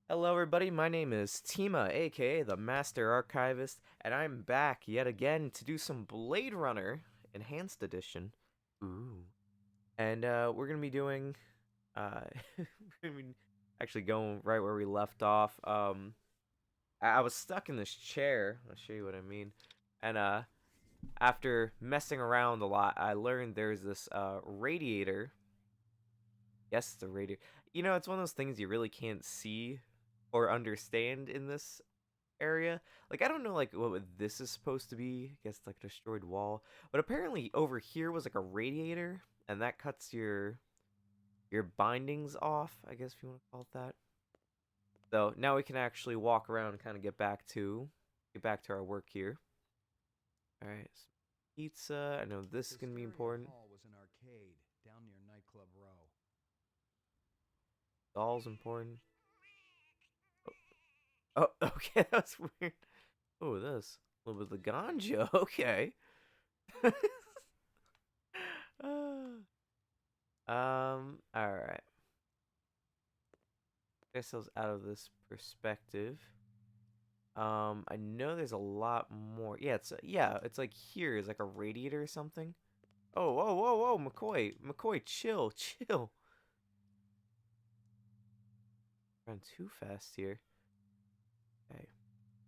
Hello, everybody. My name is Tima, aka the Master Archivist, and I'm back yet again to do some Blade Runner Enhanced Edition. Ooh. And we're gonna be doing, we're gonna be actually going right where we left off. I was stuck in this chair. I'll show you what I mean. And after messing around a lot, I learned there's this radiator. Yes, it's a radiator. You know, it's one of those things you really can't see or understand in this area. Like I don't know like what this is supposed to be. I guess it's like a destroyed wall. But apparently over here was like a radiator and that cuts your bindings off, I guess if you want to call it that. So now we can actually walk around and kind of get back to our work here. All right. So pizza. I know this is going to be Hysteria important. Hall was an arcade down near Nightclub Row. Doll's important. Oh, okay, that's weird. Oh, this. A little bit of the ganja. Okay. All right. Ourselves out of this perspective. I know there's a lot more. It's like here is like a radiator or something. Oh, whoa, whoa, whoa, McCoy, chill, chill. Run too fast here. Okay,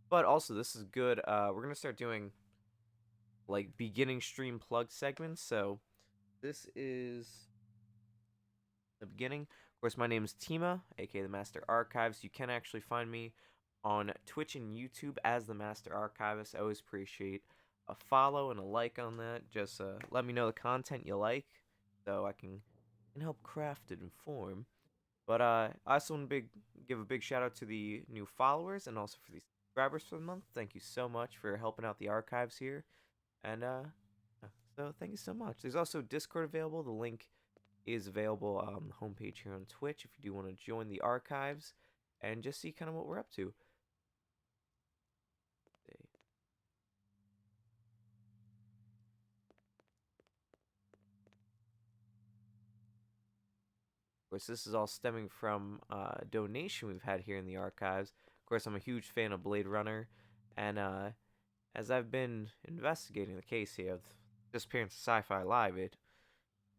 but also this is good. We're gonna start doing like beginning stream plug segments. So this is the beginning. Of course, my name is Tima, aka the Master Archives. You can actually find me on Twitch and YouTube as the Master Archivist. I always appreciate a follow and a like on that. Just let me know the content you like, so I can help craft it and form. But I also want to give a big shout out to the new followers and also for the subscribers for the month. Thank you so much for helping out the archives here, and so thank you so much. There's also Discord available. The link is available on the homepage here on Twitch if you do want to join the archives and just see kind of what we're up to. Of course, this is all stemming from a donation we've had here in the archives. Of course, I'm a huge fan of Blade Runner, and as I've been investigating the case here of the disappearance of Sci-Fi Live, it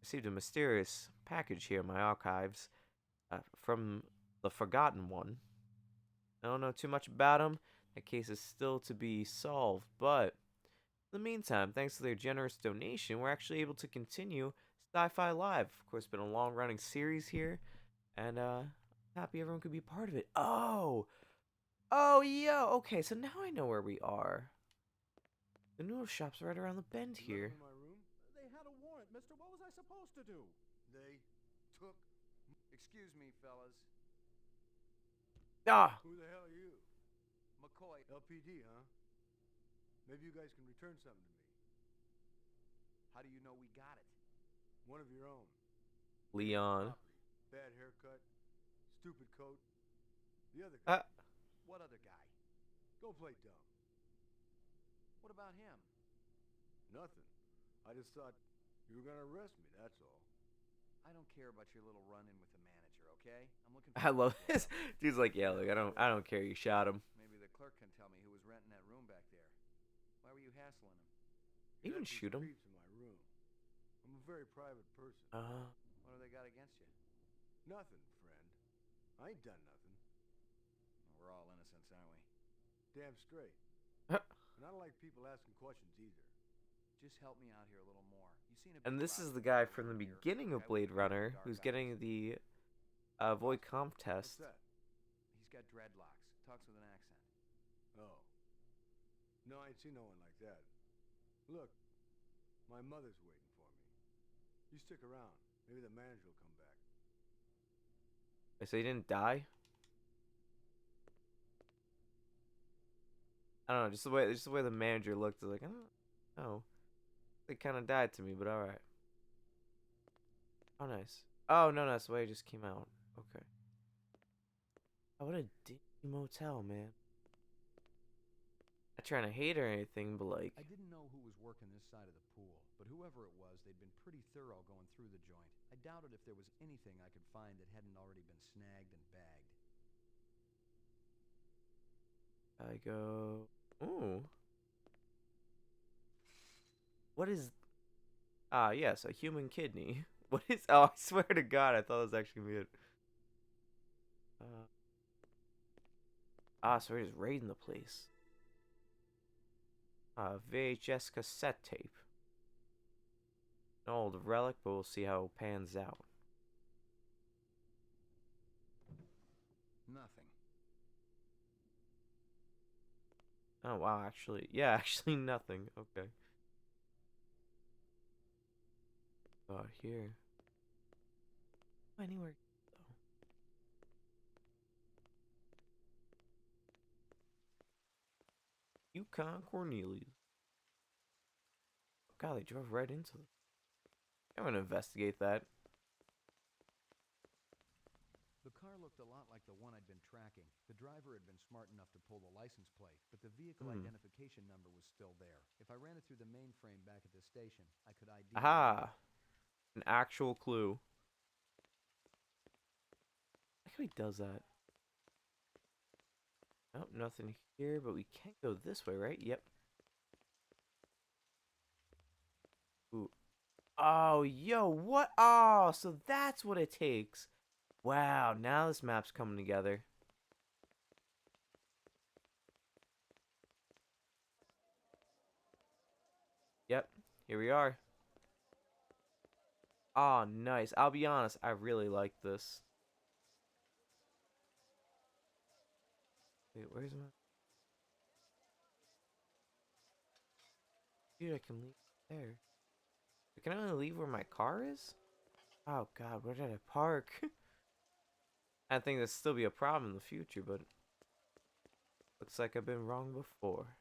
received a mysterious package here in my archives from the Forgotten One. I don't know too much about him. That case is still to be solved, but in the meantime, thanks to their generous donation, we're actually able to continue Sci-Fi Live. Of course, been a long-running series here, and happy everyone could be part of it. Oh, yeah. Okay, so now I know where we are. The noodle shop's right around the bend You let them here. in my room? They had a warrant, mister. What was I supposed to do? They took. Excuse me, fellas. Ah, Who the hell are you? McCoy. LPD, huh? Maybe you guys can return something to me. How do you know we got it? One of your own. Leon. Property. Bad haircut. Stupid coat. The other guy. Ah, What other guy? Don't play dumb. What about him? Nothing. I just thought you were gonna arrest me, that's all. I don't care about your little run-in with the manager, okay? I'm looking for I love the this. Dude's like, yeah, look, I don't care. You shot him. Maybe the clerk can tell me who was renting that room back there. Why were you hassling him? You You can had these shoot him. creeps in my room. I'm a very private person. What do they got against you? Nothing, friend. I ain't done nothing. We're all innocents, aren't we? Damn straight. And I don't like people asking questions either. Just help me out here a little more. You seen a And big this rock is the guy over from the here, beginning guy of with Blade beard and Runner dark who's eyes. getting the void comp What's test. that? He's got dreadlocks. Talks with an accent. Oh. No, I ain't seen no one like that. Look, my mother's waiting for me. You stick around. Maybe the manager will come back. So he didn't die? I don't know, just the way the manager looked, like, I don't know. They kind of died to me, but all right. Oh, nice. Oh no, that's the way it just came out. Okay. Oh, what a dingy motel, man. Not trying to hate or anything, but like, I didn't know who was working this side of the pool, but whoever it was, they'd been pretty thorough going through the joint. I doubted if there was anything I could find that hadn't already been snagged and bagged. I go. Ooh. What is. Ah, yes, a human kidney. What is. Oh, I swear to God, I thought it was actually me. Uh, so we're just raiding the place. VHS cassette tape. An old relic, but we'll see how it pans out. Nothing. Oh, wow, actually. Yeah, actually nothing. Okay. Here. Anywhere, though. Yukon Cornelius. God, they drove right into it. I'm gonna investigate that. The car looked a lot like the one I'd been tracking. The driver had been smart enough to pull the license plate, but the vehicle Hmm. identification number was still there. If I ran it through the mainframe back at the station, I could ID the Aha! driver. An actual clue. I like how he does that. Nope, nothing here, but we can't go this way, right? Yep. Ooh. Oh, yo, what? Oh, so that's what it takes. Wow, now this map's coming together. Yep, here we are. Oh, nice. I'll be honest, I really like this. Wait, where's my... Dude, I can leave there. Can I only leave where my car is? Oh, God, where did I park? I think there'll still be a problem in the future, but looks like I've been wrong before.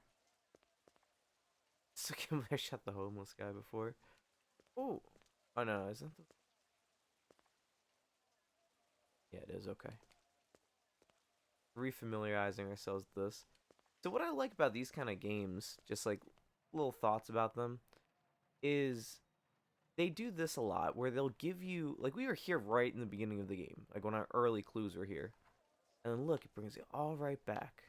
So I shot the homeless guy before. Oh, oh no, isn't the... Yeah, it is, okay. Refamiliarizing ourselves with this. So what I like about these kind of games, just like little thoughts about them, is they do this a lot where they'll give you, like we were here right in the beginning of the game, like when our early clues were here. And then look, it brings you all right back.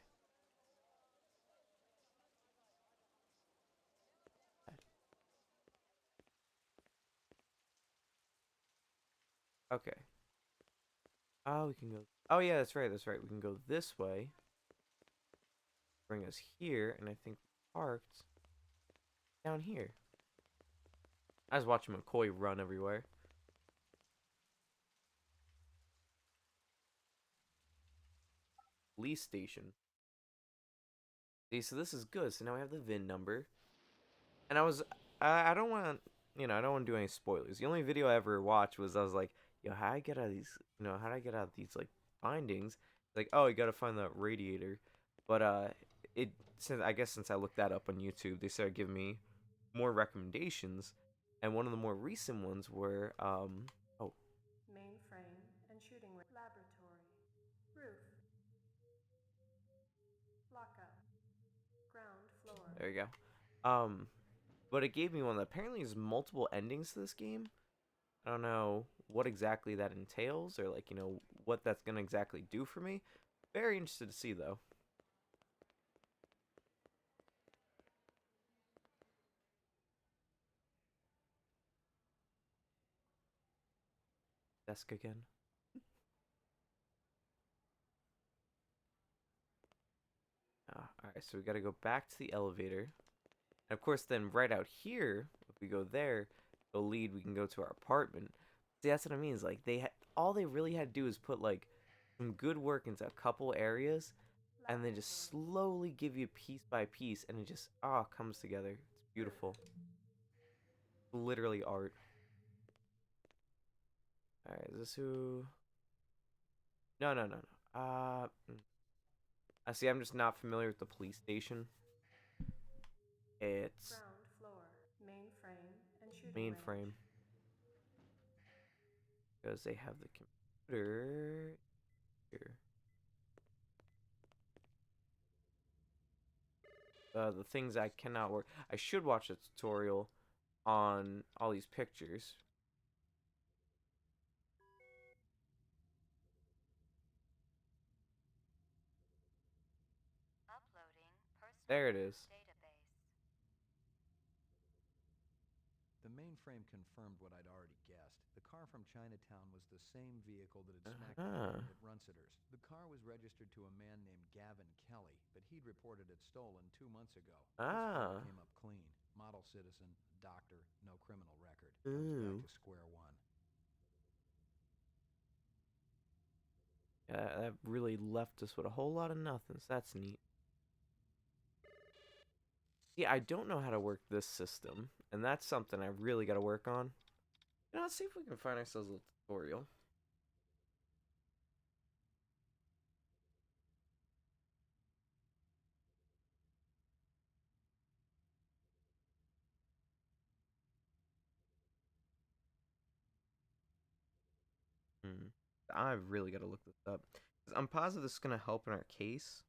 Okay. Oh, we can go. Oh yeah, that's right. That's right. We can go this way. Bring us here, and I think we parked down here. I was watching McCoy run everywhere. Police station. See, so this is good. So now we have the VIN number. And I don't want to, I don't want to do any spoilers. The only video I ever watched was I was like, yo, how do I get out of these, how do I get out of these like findings? Like, oh, you got to find the radiator. But it since I guess since I looked that up on YouTube, they started giving me more recommendations, and one of the more recent ones were oh, there you go. But it gave me one that apparently has multiple endings to this game. I don't know what exactly that entails or like, what that's gonna exactly do for me. Very interested to see though. Desk again. Alright, so we gotta go back to the elevator. And of course then right out here, if we go there, the lead we can go to our apartment. See, that's what I mean, is like all they really had to do is put like some good work into a couple areas and then just slowly give you piece by piece and it just comes together. It's beautiful. Literally art. Alright, is this who? No, no, no, no. I see. I'm just not familiar with the police station. It's mainframe because they have the computer here. The things I cannot work. I should watch a tutorial on all these pictures. There it is. The mainframe confirmed what I'd already guessed. The car from Chinatown was the same vehicle that had smacked the Ah. kid at Runciter's. The car was registered to a man named Gavin Kelly, but he'd reported it stolen 2 months ago. This Ah. car came up clean. Model citizen, doctor, no criminal record. I was Ooh. back to square one. Yeah, that really left us with a whole lot of nothing. So that's neat. Yeah, I don't know how to work this system, and that's something I really got to work on. You know, let's see if we can find ourselves a tutorial. Hmm. I've really got to look this up. 'Cause I'm positive this is going to help in our case.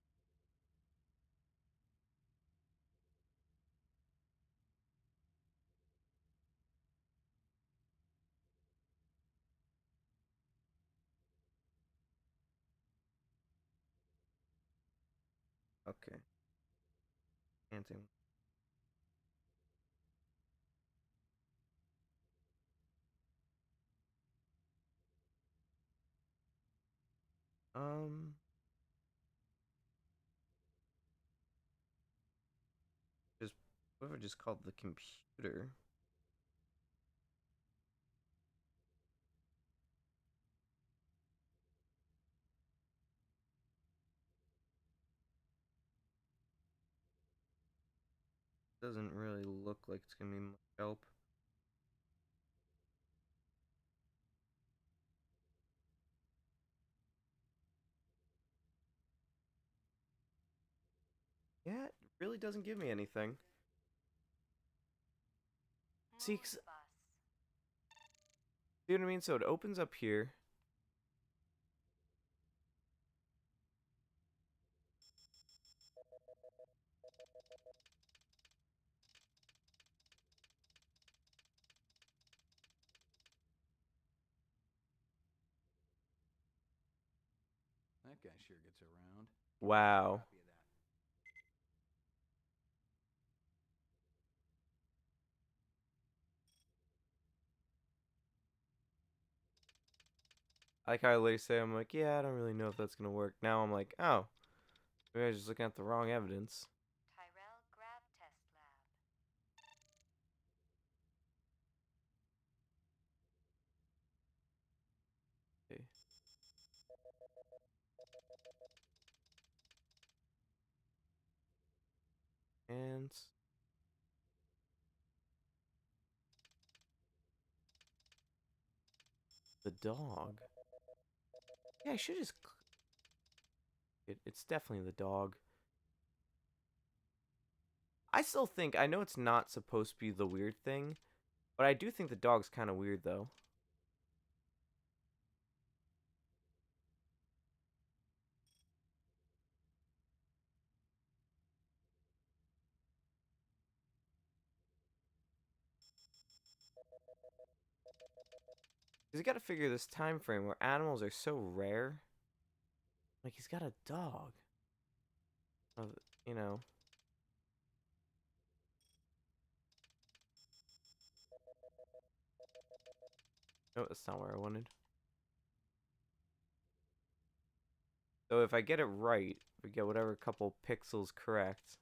Okay. Anting. Um, just what if I just called the computer? Doesn't really look like it's gonna be much help. Yeah, it really doesn't give me anything. See, see what I mean? So it opens up here. That guy sure gets around. Wow. Copy of that. I like how I later say, I'm like, yeah, I don't really know if that's gonna work. Now I'm like, oh, maybe I was just looking at the wrong evidence. Okay. And the dog. Yeah, I should just. It's definitely the dog. I still think, I know it's not supposed to be the weird thing, but I do think the dog's kind of weird though. Because you gotta figure this time frame where animals are so rare. Like, he's got a dog. You know. No, that's not where I wanted. So if I get it right, if we get whatever couple pixels correct,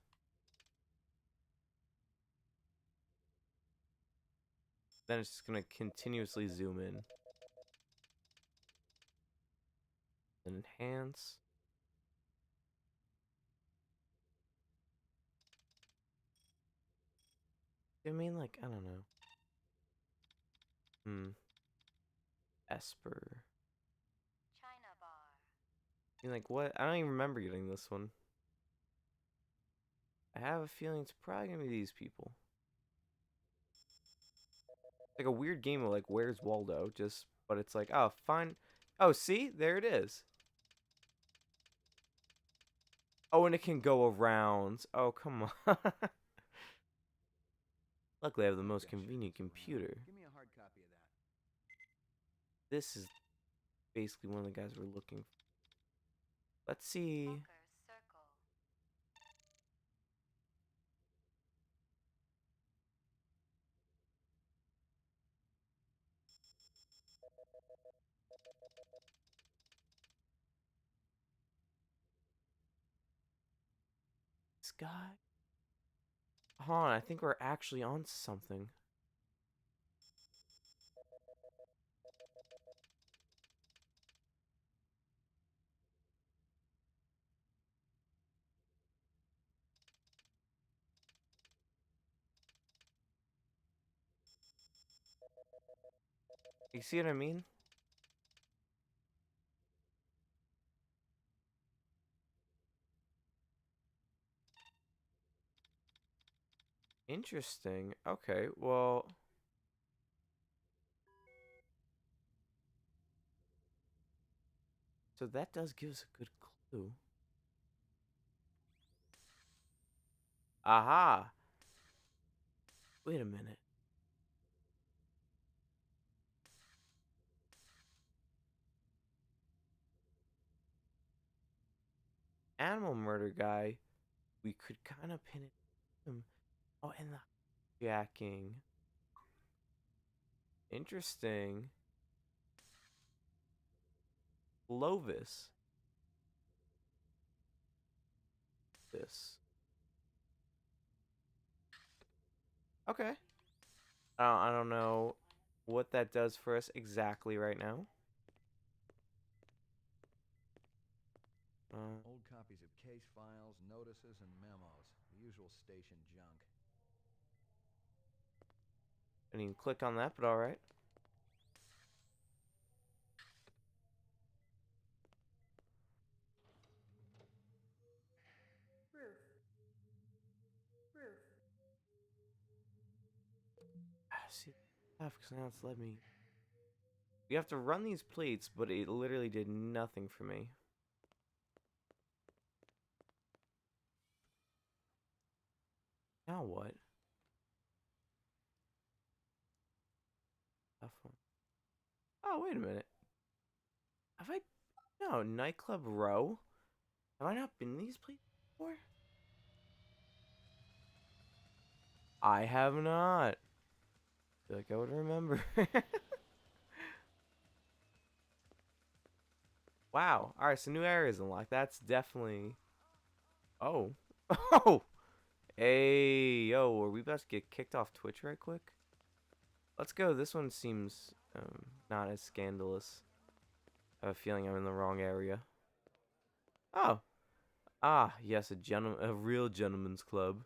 then it's just gonna continuously zoom in. And enhance. I mean, like, I don't know. Esper. I mean, like, what? I don't even remember getting this one. I have a feeling it's probably gonna be these people. Like a weird game of like, where's Waldo? Just, but it's like, oh, fine. Oh, see, there it is. Oh, and it can go around. Oh, come on. Luckily, I have the most convenient computer. Give me a hard copy of that. This is basically one of the guys we're looking for. Let's see. This guy. Hold on, I think we're actually on something. You see what I mean? Interesting. Okay, well. So that does give us a good clue. Aha! Wait a minute. Animal murder guy. We could kind of pin it to him. Oh, and the jacking. Interesting. Clovis. This. Okay. I don't know what that does for us exactly right now. Old copies of case files, notices, and memos. The usual station junk. I didn't click on that, but alright. Roof. Roof. See, because now it's let me. You have to run these plates, but it literally did nothing for me. Now what? Oh, wait a minute. Have I? No, nightclub row. Have I not been in these places before? I have not. I feel like I would remember. Wow. All right, so new areas unlocked. That's definitely. Oh. Oh. Hey, yo, are we about to get kicked off Twitch right quick? Let's go. This one seems not as scandalous. I have a feeling I'm in the wrong area. Oh. Ah, yes, a real gentleman's club.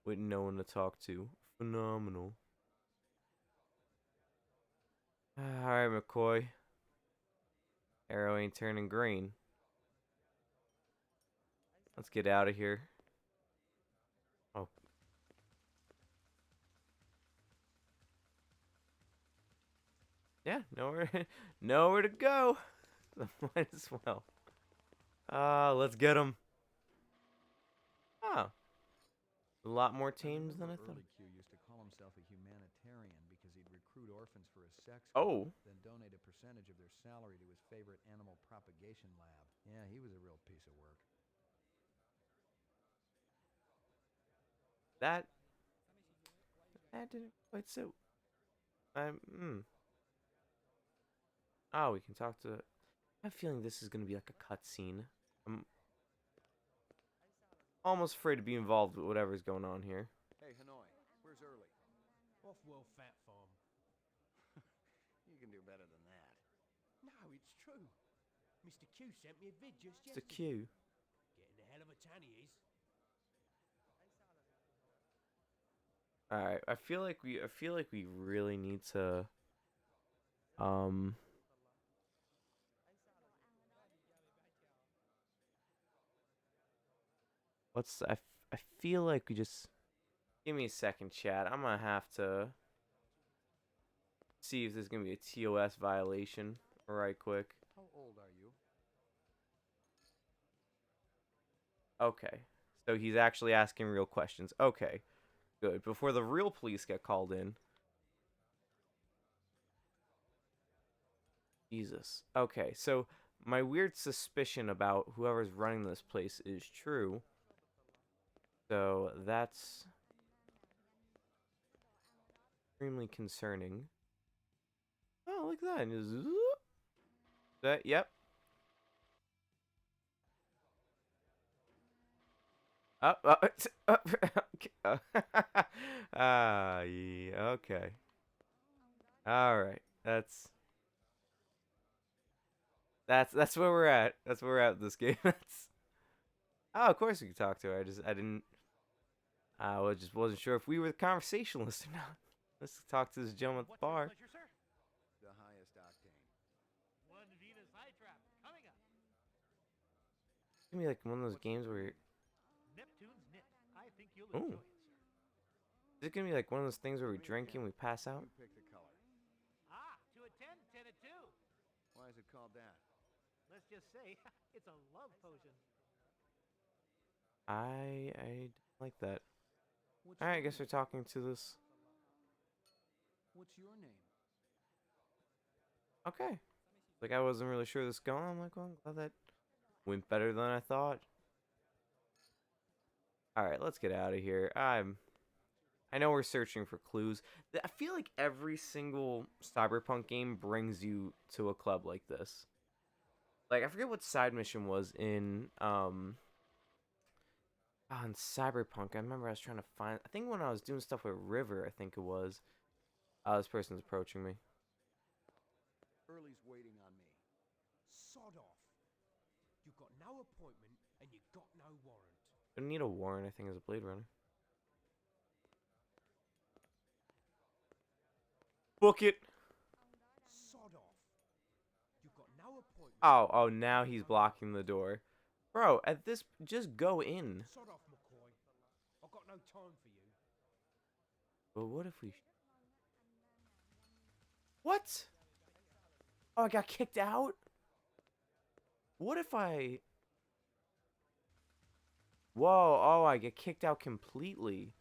With no one to talk to. Phenomenal. Alright, McCoy. Arrow ain't turning green. Let's get out of here. Oh. Yeah, nowhere, nowhere to go. Might as well. Let's get him. Oh. A lot more teams than I thought. Early Q used to call himself a humanitarian because he'd recruit orphans for his sex Oh. club, then donate a percentage of their salary to his favorite animal propagation lab. Yeah, he was a real piece of work. That didn't quite suit. Oh, we can talk to. I have a feeling this is gonna be like a cutscene. I'm almost afraid to be involved with whatever's going on here. Hey, Hanoi, where's Early? Off-World Fat Farm. You can do better than that. No, it's true. Mr. Q sent me a vid just It's a yesterday. queue. Getting a hell of a tan he is. All right, I feel like we really need to um I feel like we just give me a second, chat. I'm gonna have to see if there's gonna be a TOS violation right quick. How old are you? Okay, so he's actually asking real questions. Okay, good. Before the real police get called in. Jesus. Okay, so my weird suspicion about whoever's running this place is true. So that's extremely concerning. Oh, look at that. That, yep. Yeah, okay. All right. That's where we're at. That's where we're at with this game. That's Oh, of course we can talk to her. I didn't just wasn't sure if we were the conversationalists or not. Let's talk to this gentleman at the What's your bar. pleasure, sir? The highest octane. One Venus high trap coming up. It's gonna be like one of those games where Neptune's Nip. I think you'll ooh, enjoy it, sir. is it gonna be like one of those things where we Give me a drink and we can. pass out? You pick the color. Ah, 2 at 10, 10 at 2. Why is it called that? Let's just say it's a love potion. I don't like that. What's All right, I your guess we're name? talking to this. What's your name? Okay. Like I wasn't really sure this was going. I'm like, well, I'm glad that went better than I thought. All right, let's get out of here. I know we're searching for clues. I feel like every single Cyberpunk game brings you to a club like this. Like I forget what side mission was in Cyberpunk. I remember I was trying to find. I think when I was doing stuff with River, I think it was. This person's approaching me. Early's waiting on me. Sod off. You got no appointment and you got no warrant. I need a warrant. I think as a Blade Runner. Book it. Sod off. You got no appointment. Oh, now he's blocking the door. Bro, at this, just go in. Sod off, McCoy. I've got no time for you. But what if we... What? Oh, I got kicked out? What if I... Whoa, oh, I get kicked out completely.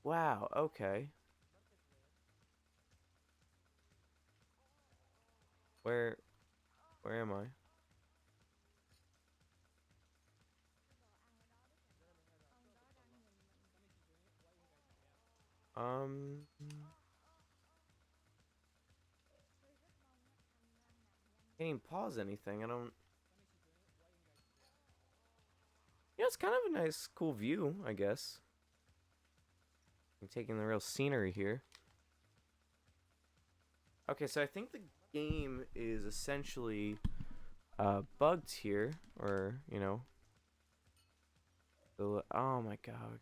Wow, okay. Where... Where am I? Um... Can't even pause anything. I don't... Yeah, it's kind of a nice, cool view, I guess. I'm taking the real scenery here. Okay, so I think the game is essentially bugged here, or you know. Oh my god.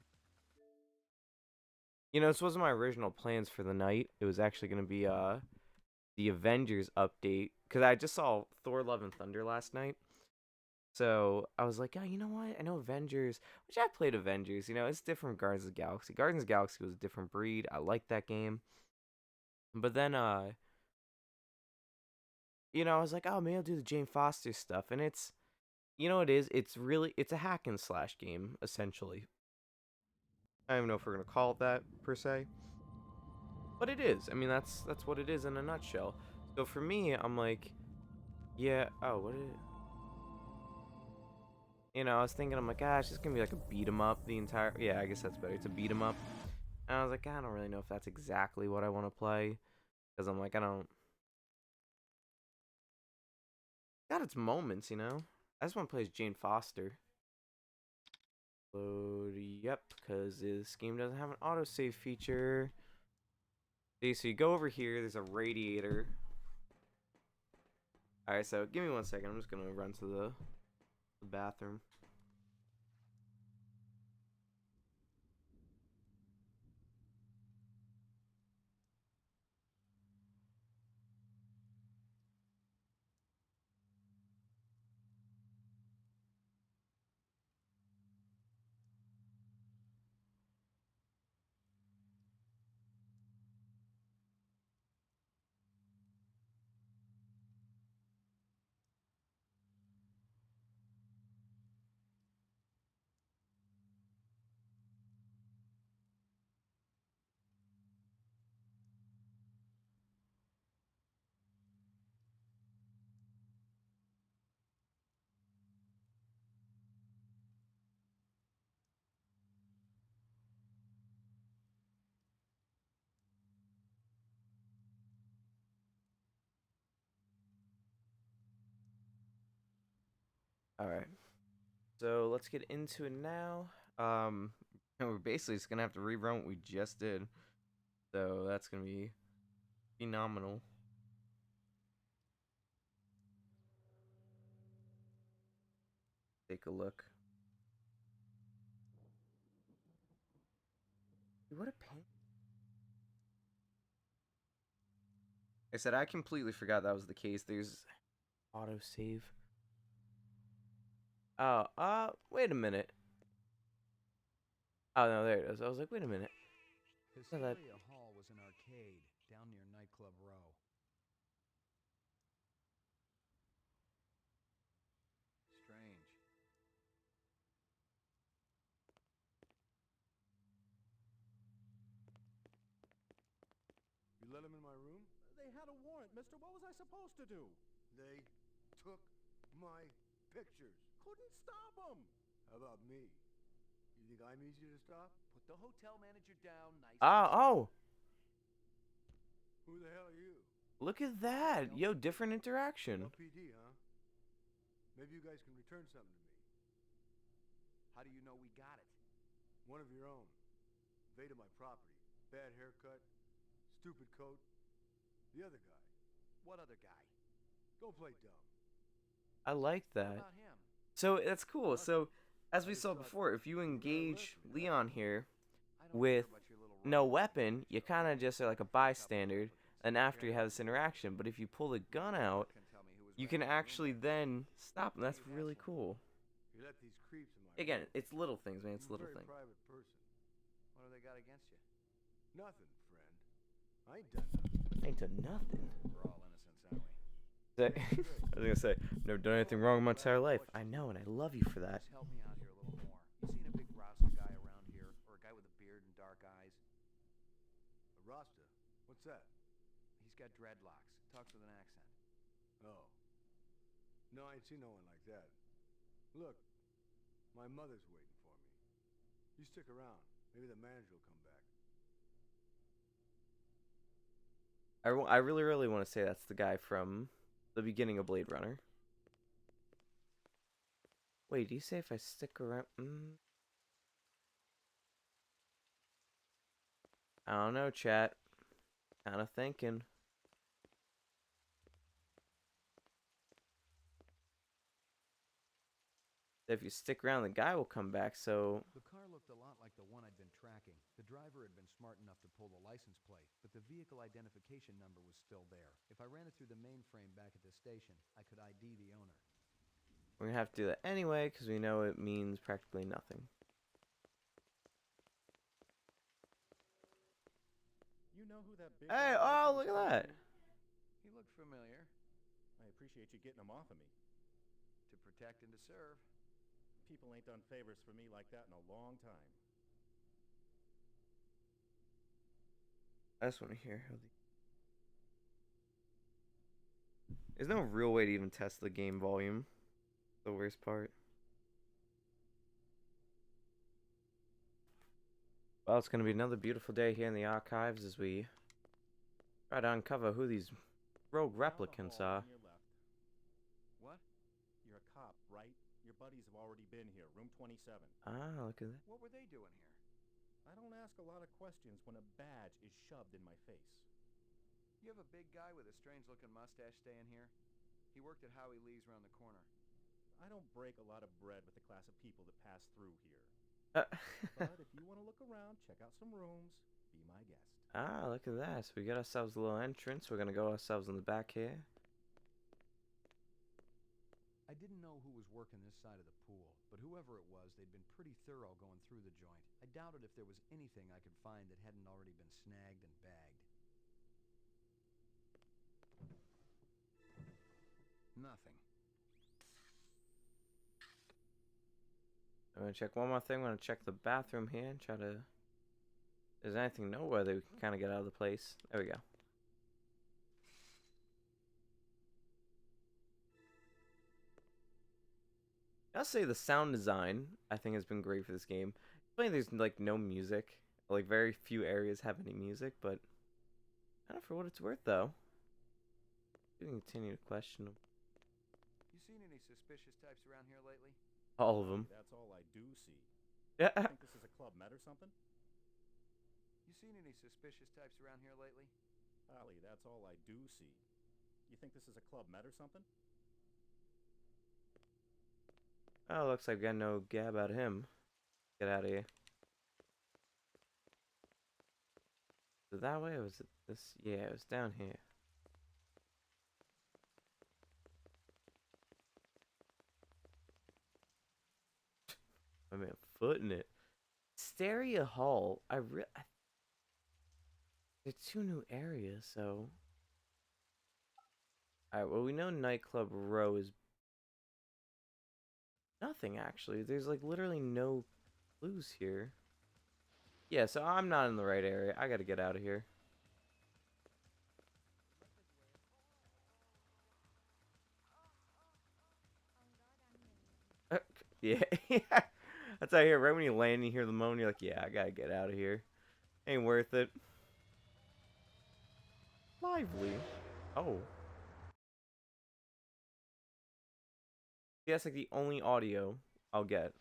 You know, this wasn't my original plans for the night. It was actually gonna be the Avengers update because I just saw Thor: Love and Thunder last night. So I was like, oh, you know what? I know Avengers, which I played Avengers. You know, it's different from Guardians of the Galaxy. Guardians of the Galaxy was a different breed. I liked that game. But then you know, I was like, oh, maybe I'll do the Jane Foster stuff, and it's, you know, it's a hack and slash game essentially. I don't even know if we're gonna call it that per se, but it is. I mean, that's what it is in a nutshell. So for me, I'm like, yeah. Oh, what is it? You know, I was thinking, I'm like, gosh, it's gonna be like a beat 'em up the entire. Yeah, I guess that's better. It's a beat 'em up, and I was like, I don't really know if that's exactly what I want to play, because I'm like, I don't. Got its moments, you know. I just want to play as Jane Foster. Load, yep, because this game doesn't have an autosave feature. See, so you go over here, there's a radiator. Alright, so give me 1 second. I'm just gonna run to the bathroom. Alright. So let's get into it now. Um, and we're basically just gonna have to rerun what we just did. So that's gonna be phenomenal. Take a look. Dude, what a pain. I said I completely forgot that was the case. There's autosave. Oh, wait a minute. Oh no, there it is. I was like, wait a minute. Hysteria Hall was an arcade down near Nightclub Row. Strange. You let them in my room? They had a warrant, mister. What was I supposed to do? They took my pictures. Couldn't stop them. How about me? You think I'm easy to stop? Put the hotel manager down nice. Oh, Who the hell are you? look at that. Yo, different interaction. LPD, huh? Maybe you guys can return something to me. How do you know we got it? One of your own. Invaded my property. Bad haircut. Stupid coat. The other guy. What other guy? Don't play dumb. I like What that. about him? So that's cool. So as we saw before, if you engage Leon here I don't with care about your little no role. weapon, you kind of just are like a bystander. And after you have this interaction, but if you pull the gun out, Can tell me who was you renting can the room actually back then stop them. That's really cool. You let these creeps in my Again, room. it's little things, man. It's I'm a little very things. private person. What do they got against you? Nothing, friend. I ain't done nothing. Ain't to nothing. We're all innocents, aren't we? I was gonna say, never done anything wrong in my entire life. I know, and I love you for that. Just help me out here a little more. You seen a big Rasta guy around here, or a guy with a beard and dark eyes? A Rasta? What's that? He's got dreadlocks. Talks with an accent. Oh. No, I ain't seen no one like that. Look, my mother's waiting for me. You stick around. Maybe the manager will come back. I really, really want to say that's the guy from the beginning of Blade Runner. Wait, do you say if I stick around? I don't know, chat. Kind of thinking. If you stick around, the guy will come back. So The car looked a lot like the one I'd been tracking. The driver had been smart enough to pull the license plate, but the vehicle identification number was still there. If I ran it through the mainframe back at the station, I could ID the owner. we're gonna have to do that anyway, because we know it means practically nothing. You know who that big Hey, guy was oh, who look was at that. talking? He looked familiar. I appreciate you getting him off of me. To protect and to serve. People ain't done favors for me like that in a long time. I just want to hear how the. There's no real way to even test the game volume. The worst part. Well, it's going to be another beautiful day here in the archives as we try to uncover who these rogue Down the replicants hall are. on your left. What? You're a cop, right? Your buddies have already been here, room 27. Ah, look at that. What were they doing here? I don't ask a lot of questions when a badge is shoved in my face. You have a big guy with a strange-looking mustache staying here? He worked at Howie Lee's around the corner. I don't break a lot of bread with the class of people that pass through here. But if you want to look around, check out some rooms, be my guest. Ah, look at that. So we got ourselves a little entrance. We're going to go ourselves in the back here. I didn't know who was working this side of the pool, but whoever it was, they'd been pretty thorough going through the joint. I doubted if there was anything I could find that hadn't already been snagged and bagged. Nothing. I'm going to check one more thing. I'm going to check the bathroom here and try to... Is there anything noteworthy we can kind of get out of the place? There we go. I'll say the sound design, I think, has been great for this game. Playing there's like no music. Like very few areas have any music, but kind of for what it's worth though. You can continue to question them. You seen any suspicious types around here lately? All of them. That's all I do see. Yeah. Think this is a Club Med or something? You seen any suspicious types around here lately? Ollie, that's all I do see. You think this is a Club Med or something? Oh, looks like we got no gab out of him. Get out of here. Was it that way or was it this? Yeah, it was down here. I mean, footing it. Stereo Hall. There's 2 new areas, so. Alright, well, we know Nightclub Row is nothing, actually. There's, like, literally no clues here. Yeah, so I'm not in the right area. I gotta get out of here. Yeah, yeah. That's how I hear. Right when you land, you hear the moan. You're like, yeah, I gotta get out of here. Ain't worth it. Lively. Oh. Yeah, that's like the only audio I'll get.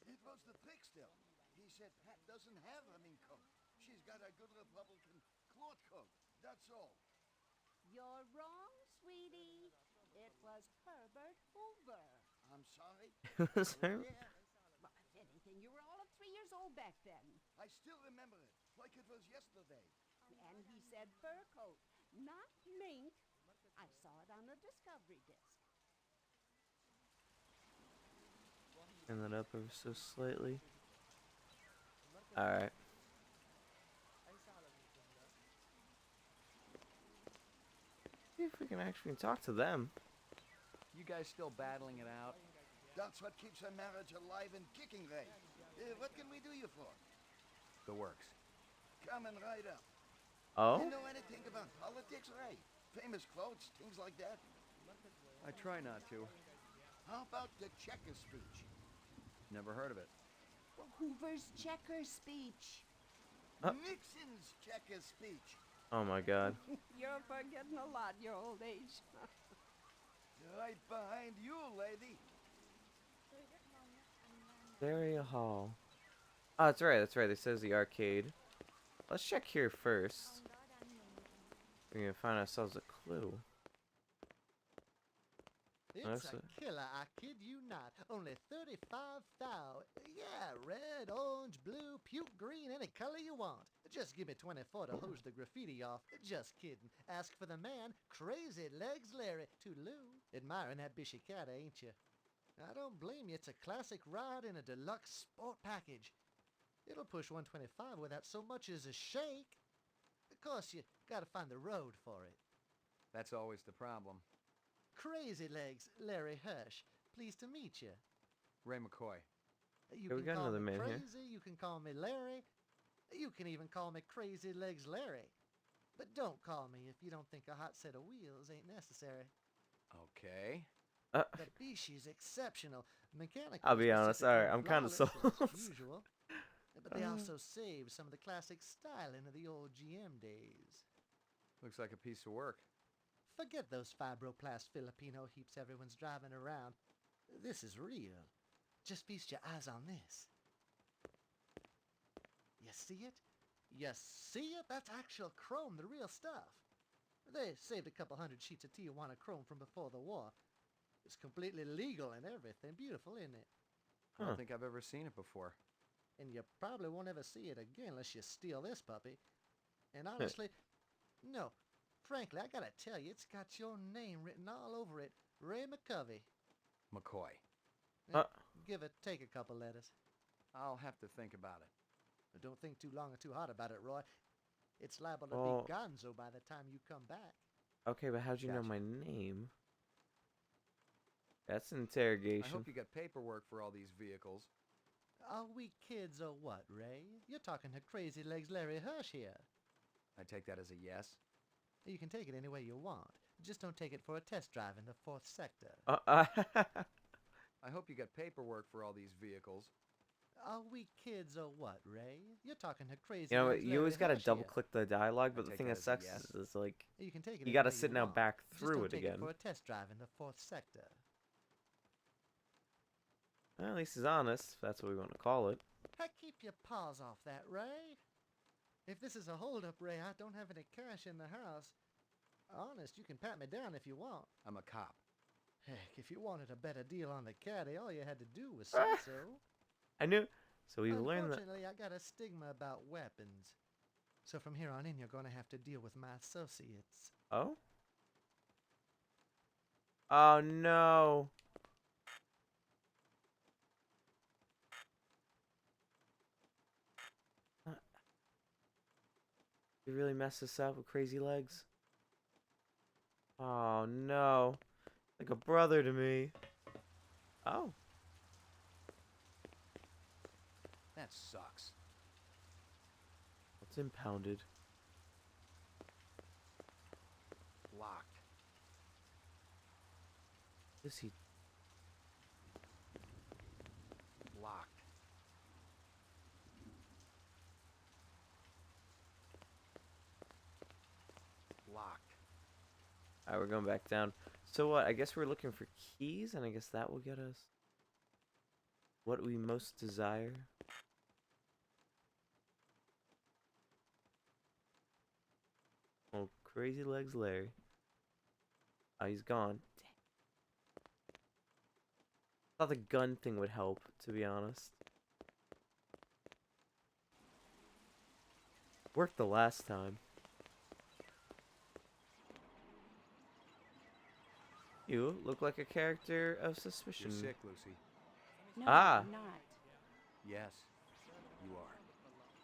It was the trickster. He said Pat doesn't have a mink coat. She's got a good Republican cloth coat. That's all. You're wrong, sweetie. It was Herbert Hoover. I'm sorry. Sir? Yeah, Well, if anything, you were all of 3 years old back then. I still remember it, like it was yesterday. And he said fur coat, not mink. I saw it on the discovery disc. Turn that up ever so slightly. Alright. See if we can actually talk to them. You guys still battling it out? That's what keeps a marriage alive and kicking, Ray. What can we do you for? The works. Coming right up. Oh? You know anything about politics, Ray? Famous quotes, things like that? I try not to. How about the checker speech? Never heard of it. Hoover's checker speech. Nixon's checker speech. Oh my god. You're forgetting a lot your old age. Right behind you, lady. Stereo Hall. Oh, that's right, that's right. It says the arcade. Let's check here first. We're gonna find ourselves a clue. It's a killer, I kid you not. Only 35 thou. Yeah, red, orange, blue, puke green, any color you want. Just give me 24 to hose the graffiti off. Just kidding. Ask for the man, Crazy Legs Larry. Toodaloo. Admiring that bishy cat, ain't you? I don't blame you. It's a classic ride in a deluxe sport package. It'll push 125 without so much as a shake. Of course, you gotta find the road for it. That's always the problem. Crazy Legs, Larry Hirsch. Pleased to meet you. Ray McCoy. You Here we can got call another me man here. Crazy, you can call me Larry. You can even call me Crazy Legs Larry. But don't call me if you don't think a hot set of wheels ain't necessary. Okay. The Bishi's exceptional. Mechanical. I'll be honest, specific, I'm kinda flawless sold. as usual. But they also save some of the classic styling of the old GM days. Looks like a piece of work. Forget those fibroplast Filipino heaps everyone's driving around. This is real. Just feast your eyes on this. You see it? You see it? That's actual chrome, the real stuff. They saved a couple hundred sheets of Tijuana chrome from before the war. It's completely legal and everything. Beautiful, isn't it? I don't think I've ever seen it before. And you probably won't ever see it again unless you steal this puppy. And honestly, no. Frankly, I gotta tell you, it's got your name written all over it. Ray McCovey. McCoy. Give it, take a couple letters. I'll have to think about it. But don't think too long or too hard about it, Roy. It's liable to Well- be gonzo by the time you come back. Okay, but how'd you know Gotcha. my name? That's an I interrogation. hope you got paperwork for all these vehicles. Are we kids or what, Ray? You're talking to Crazy Legs Larry Hirsch here. I take that as a yes. You can take it any way you want. Just don't take it for a test drive in the 4th sector. I hope you got paperwork for all these vehicles. Are we kids or what, Ray? You're talking to crazy. You know, legs you always Larry gotta Hershey. double click the dialogue, but the take thing that that as a sucks yes. is like You can take it you any gotta way sit you now want. back Just through don't it take again. it for a test drive in the 4th sector. Well, at least he's honest, if that's what we want to call it. Heck, keep your paws off that, Ray. If this is a holdup, Ray, I don't have any cash in the house. Honest, you can pat me down if you want. I'm a cop. Heck, if you wanted a better deal on the caddy, all you had to do was say so. I knew. So we learned that. Unfortunately, I got a stigma about weapons. So from here on in, you're going to have to deal with my associates. Oh? Oh no. You really messed this up with crazy legs? Oh no. Like a brother to me. Oh. That sucks. It's impounded. Locked. Is he? Locked. Locked. Alright, we're going back down. So what? I guess we're looking for keys, and I guess that will get us what we most desire. Oh, crazy legs Larry. Oh, he's gone. Dang. Thought the gun thing would help, to be honest. Worked the last time. You look like a character of suspicion. You're sick, Lucy. No, Ah. I'm not. Yes, you are.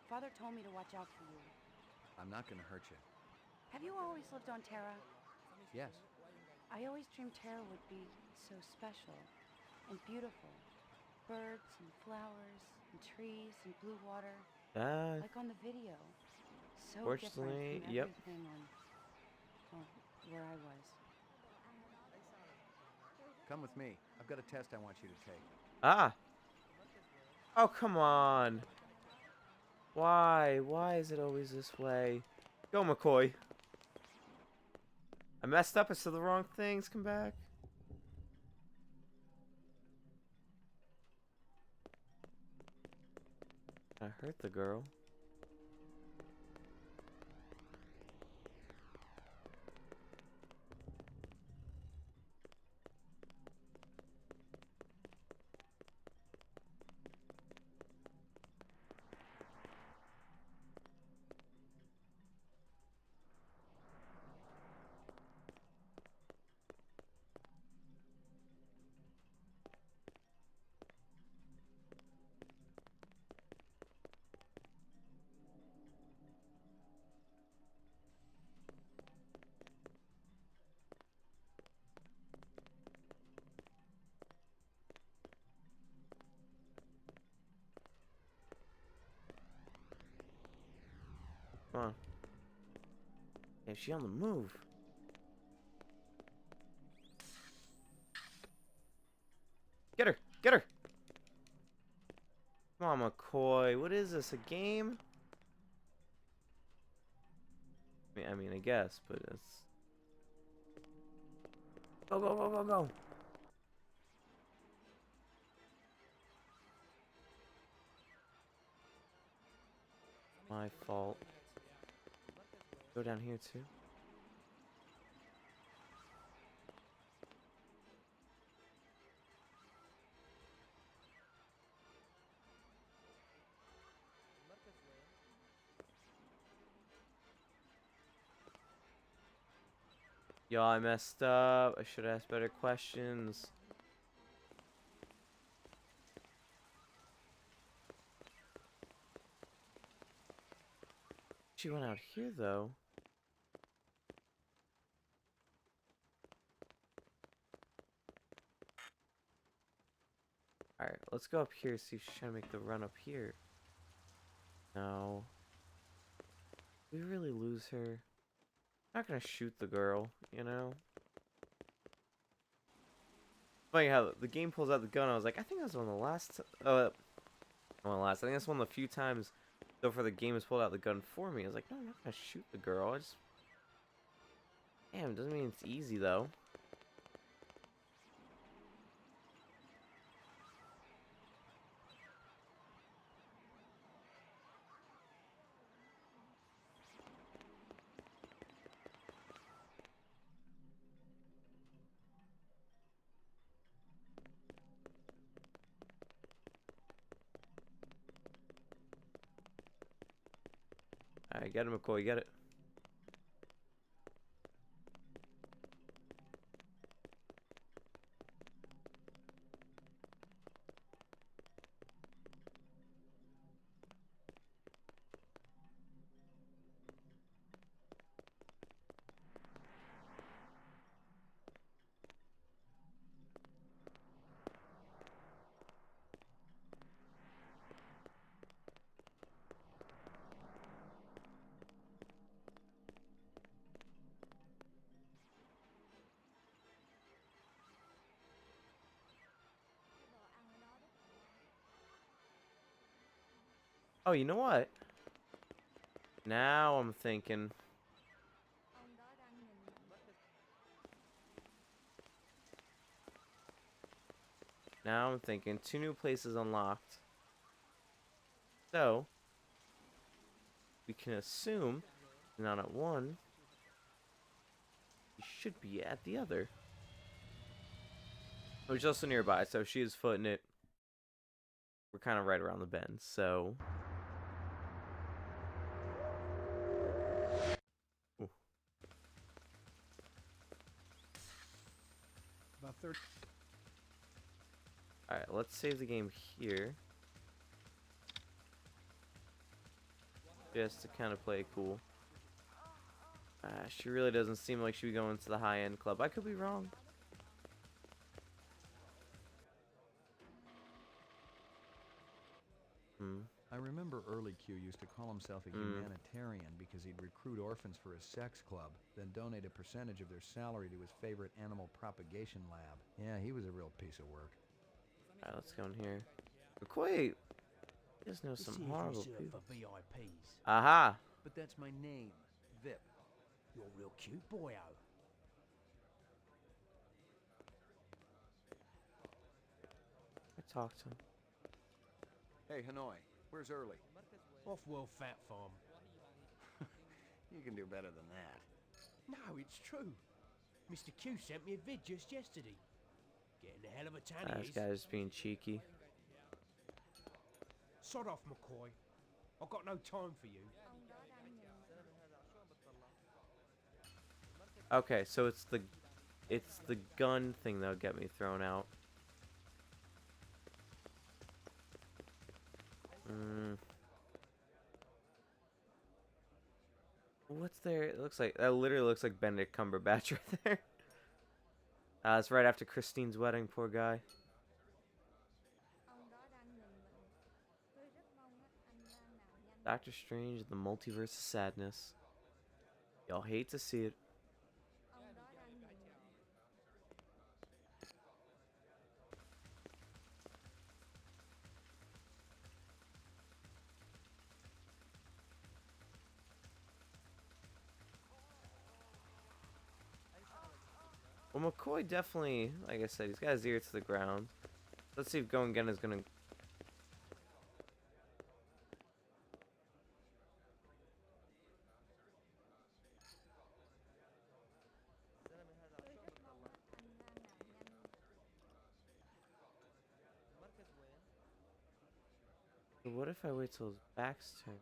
Father told me to watch out for you. I'm not gonna hurt you. Have you always lived on Terra? Yes. I always dreamed Terra would be so special and beautiful. Birds and flowers and trees and blue water, like on the video. So different Fortunately, from yep. everything on, well, where I was. Come with me. I've got a test I want you to take. Ah. Oh, come on. Why? Why is it always this way? Go, McCoy. I messed up. I said the wrong things. Come back. I hurt the girl. Come on. Yeah, she on the move. Get her! Get her! Come on, McCoy. What is this, a game? I mean, I guess, but it's... Go, go, go, go, go! My fault. Go down here, too. Yo, I messed up. I should ask better questions. She went out here, though. Alright, let's go up here, see if she's trying to make the run up here. No. We really lose her. I'm not gonna shoot the girl, you know? Funny how the game pulls out the gun, I was like, I think that was on the last... Well, last. I think that's one of the few times so far the game has pulled out the gun for me. I was like, no, I'm not gonna shoot the girl. I just... Damn, doesn't mean it's easy though. Alright, get it, McCoy, get it. Oh, you know what? Now I'm thinking. Now I'm thinking. 2 new places unlocked. So, we can assume, not at one, he should be at the other. Which is also nearby, so if she is footing it, we're kind of right around the bend, so... Ooh. About 30. Alright, let's save the game here. Just to kind of play it cool. She really doesn't seem like she would go into the high-end club. I could be wrong. I remember early Q used to call himself a humanitarian because he'd recruit orphans for his sex club, then donate a percentage of their salary to his favorite animal propagation lab. Yeah, he was a real piece of work. Alright, let's go in here. McCoy just knows some This here's horrible reserved people. for VIPs. Aha! But that's my name, VIP. You're a real cute boyo. I talked to him. Hey, Hanoi, where's Early? Off-world fat farm. You can do better than that. No, it's true. Mr. Q sent me a vid just yesterday. Getting a hell of a tan he This is. guy's being cheeky. Sod off, McCoy. I've got no time for you. Okay, so it's the gun thing that'll get me thrown out. What's there? It looks like that literally looks like Benedict Cumberbatch right there. It's right after Christine's wedding, poor guy. Doctor Strange, the Multiverse of Sadness. Y'all hate to see it. Well, McCoy definitely, like I said, he's got his ear to the ground. Let's see if Go and Gun is gonna... So what if I wait till his back's turned?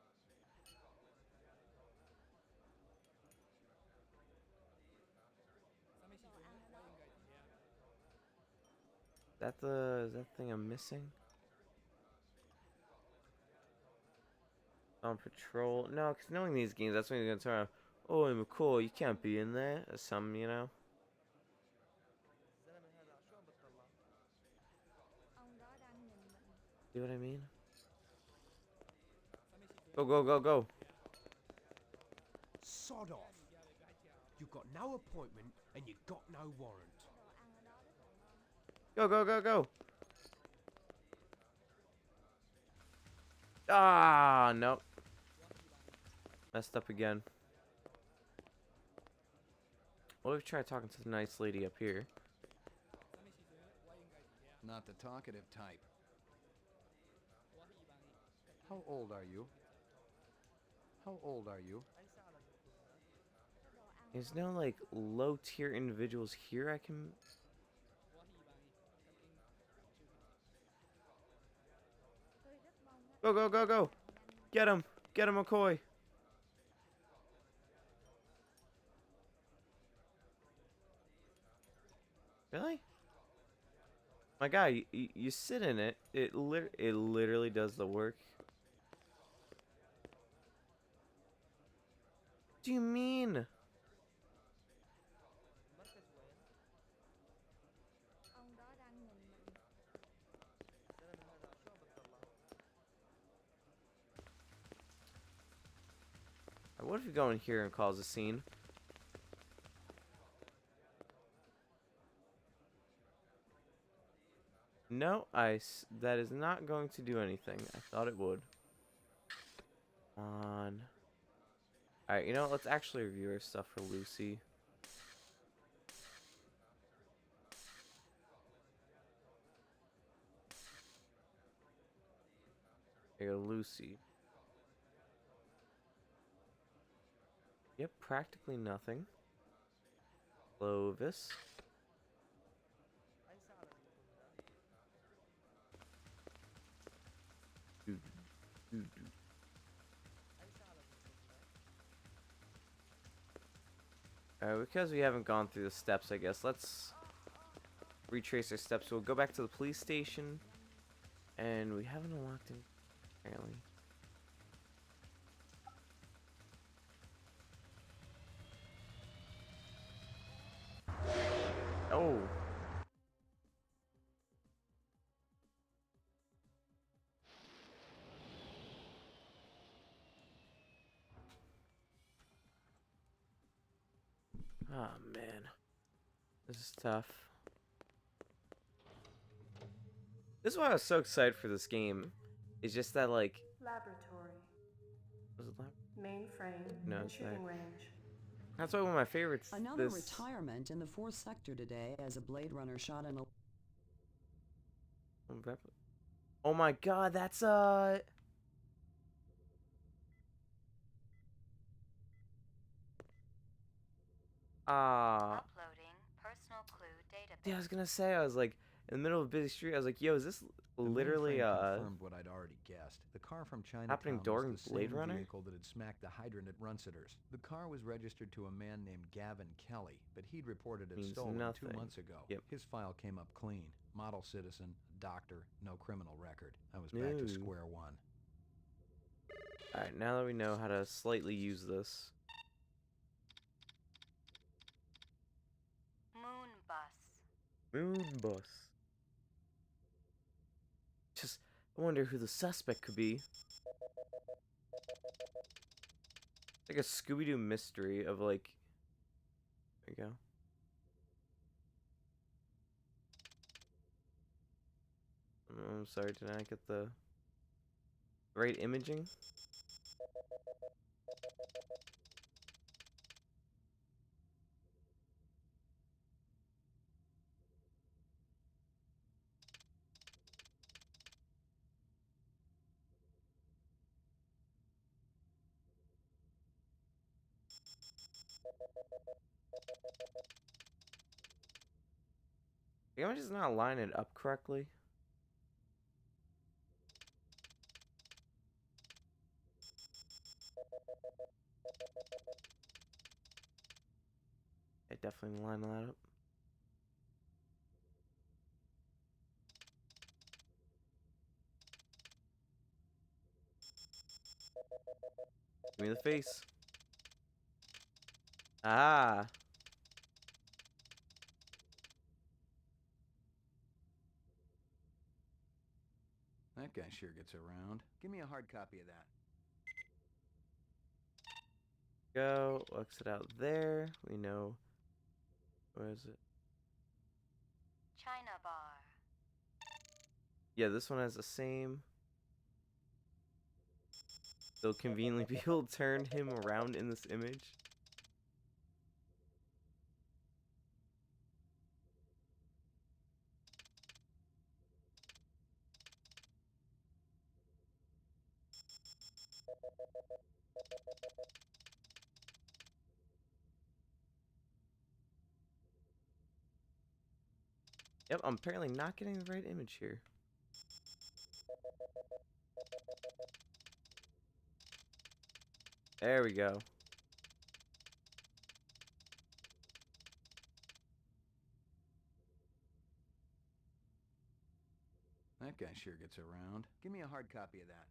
Is that thing I'm missing? On patrol? No, because knowing these games, that's when you're gonna turn around. Oh, McCoy, you can't be in there. Or some, you know? See what I mean? Go, go, go, go. Sod off. You've got no appointment and you've got no warrant. Go, go, go, go. Ah, nope. Messed up again. What if we try talking to the nice lady up here? Not the talkative type. How old are you? How old are you? There's no, like, low-tier individuals here I can... Go, go, go, go! Get him! Get him, McCoy! Really? My guy, you sit in it, it literally does the work. What do you mean? What if we go in here and cause a scene? No, that is not going to do anything. I thought it would. On. Alright, you know what? Let's actually review our stuff for Lucy. Here, Lucy. Yep, practically nothing. Clovis. Alright, because we haven't gone through the steps, I guess, let's retrace our steps. We'll go back to the police station. And we haven't unlocked it, apparently. Oh. Oh, man. This is tough. This is why I was so excited for this game. It's just that, like... Laboratory. Was it lab? Mainframe. No, And it's shooting back. range. That's why one of my favorites. Another retirement in the 4th sector today as a Blade Runner shot an... Oh my god, that's Uploading personal clue database. yeah, I was gonna say, I was like, in the middle of a busy street, I was like, yo, is this literally, confirmed what I'd already guessed. The car from happening Chinatown during was the Blade same Runner? vehicle that had smacked the hydrant at Runciter's. The car was registered to a man named Gavin Kelly, but he'd reported it Means stolen nothing. 2 months ago. Yep. His file came up clean. Model citizen, doctor, no criminal record. I was back to No. square one. Alright, now that we know how to slightly use this. Moon bus. Moon bus. Just, I wonder who the suspect could be. Like a Scooby-Doo mystery of, like... There you go. I'm sorry, did I get the right imaging? Am I just not lining it up correctly? I definitely line that up. Give me the face. Ah. That guy sure gets around. Give me a hard copy of that. Go. Exit out there. We know. Where is it? China bar. Yeah, this one has the same. They'll conveniently be able to turn him around in this image. Yep, I'm apparently not getting the right image here. There we go. That guy sure gets around. Give me a hard copy of that.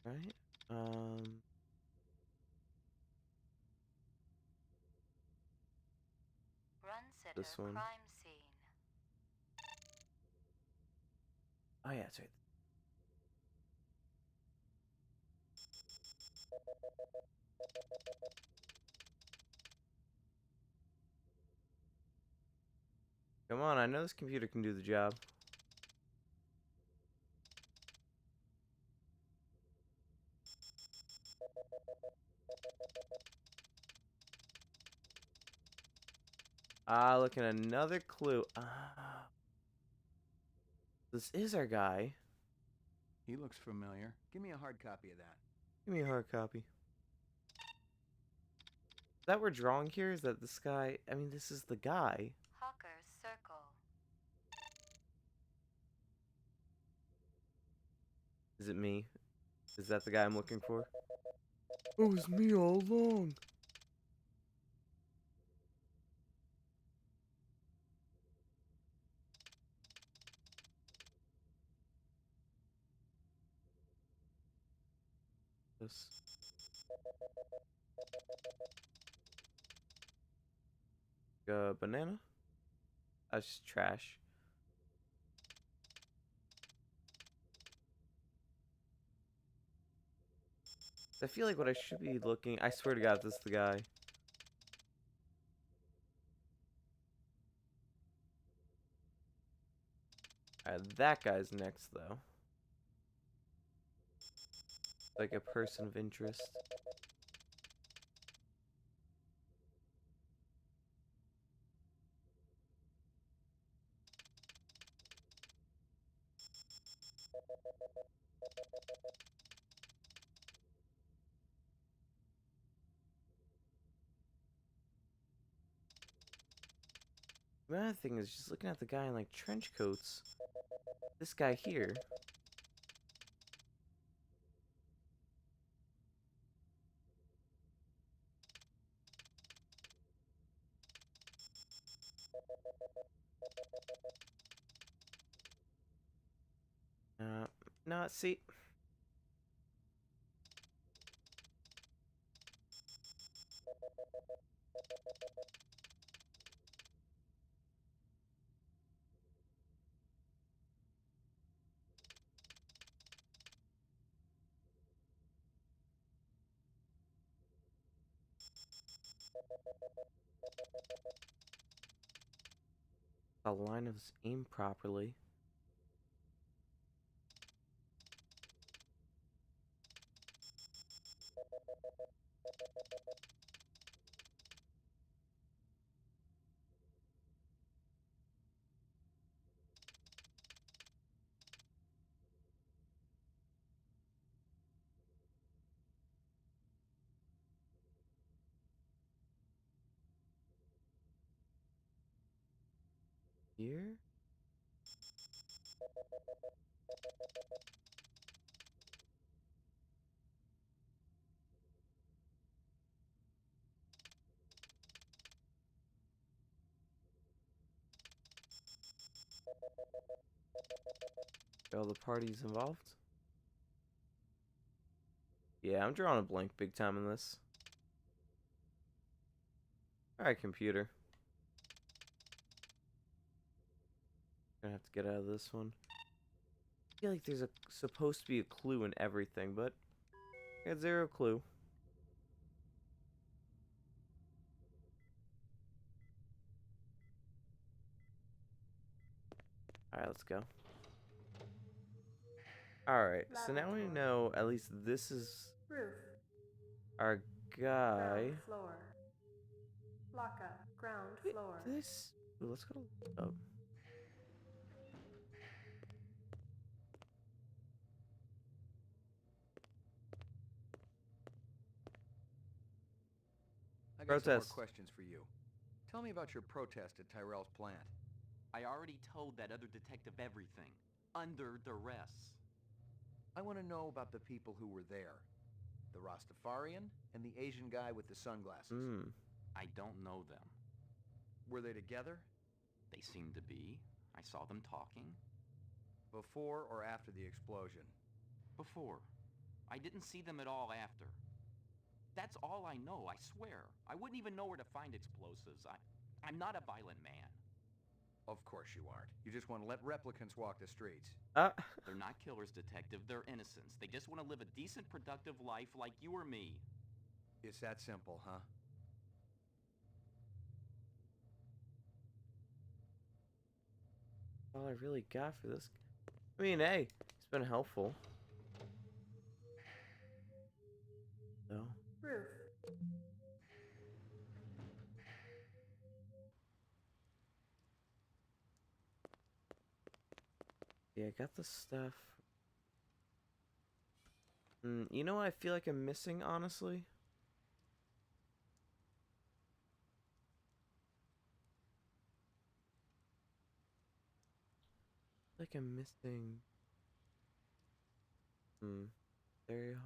Right? This one. Crime scene. Oh yeah, that's right. Come on, I know this computer can do the job. Ah, look at another clue. Ah. This is our guy. He looks familiar. Give me a hard copy of that. Give me a hard copy. Is that we're drawing here? Is that this guy? I mean, this is the guy. Hawker's Circle. Is it me? Is that the guy I'm looking for? Oh, it was me all along. This. Banana? That's just trash. I feel like what I should be looking... I swear to God, this is the guy. Alright, that guy's next, though. Like a person of interest. Another thing is just looking at the guy in like trench coats. This guy here. No, see. The line of his aim properly. Here? Are all the parties involved? Yeah, I'm drawing a blank big time in this. Alright, computer. Gonna have to get out of this one. I feel like there's supposed to be a clue in everything, but I got zero clue. Alright, let's go. Alright, so now we Laboratory. know at least this is Roof. our Ground guy. floor. Lockup. Ground Wait, floor. this. Ooh, let's go to. Oh. I got some more Protest. questions for you. Tell me about your protest at Tyrell's plant. I already told that other detective everything. Under duress. I want to know about the people who were there. The Rastafarian and the Asian guy with the sunglasses. Hmm. I don't know them. Were they together? They seem to be. I saw them talking. Before or after the explosion? Before. I didn't see them at all after. That's all I know, I swear. I wouldn't even know where to find explosives. I'm not a violent man. Of course you aren't. You just want to let replicants walk the streets. They're not killers, detective. They're innocents. They just want to live a decent, productive life like you or me. It's that simple, huh? All I really got for this. I mean, hey, it's been helpful. So. Roof. Yeah, I got the stuff. You know what I feel like I'm missing, honestly? Like I'm missing. There you go.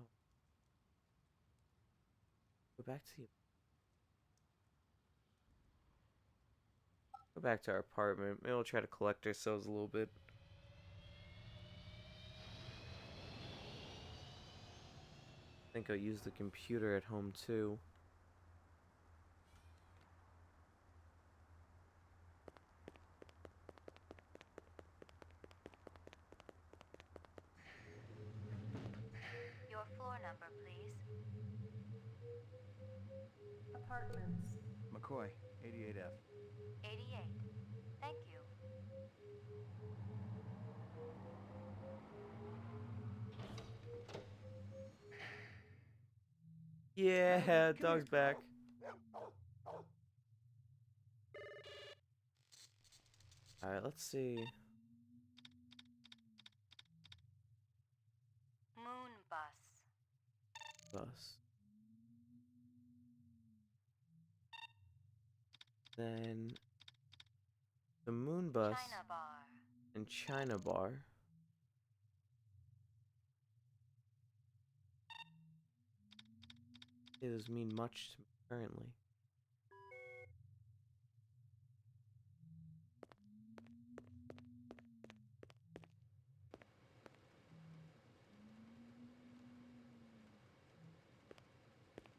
Go back to you. Go back to our apartment. Maybe we'll try to collect ourselves a little bit. I think I'll use the computer at home too. Your floor number, please. Apartments. McCoy, 88F. 88. Thank you. Yeah, dog's back. Alright, let's see. Moon bus. Bus. Then the moon bus China bar. and China bar. It doesn't mean much to me currently.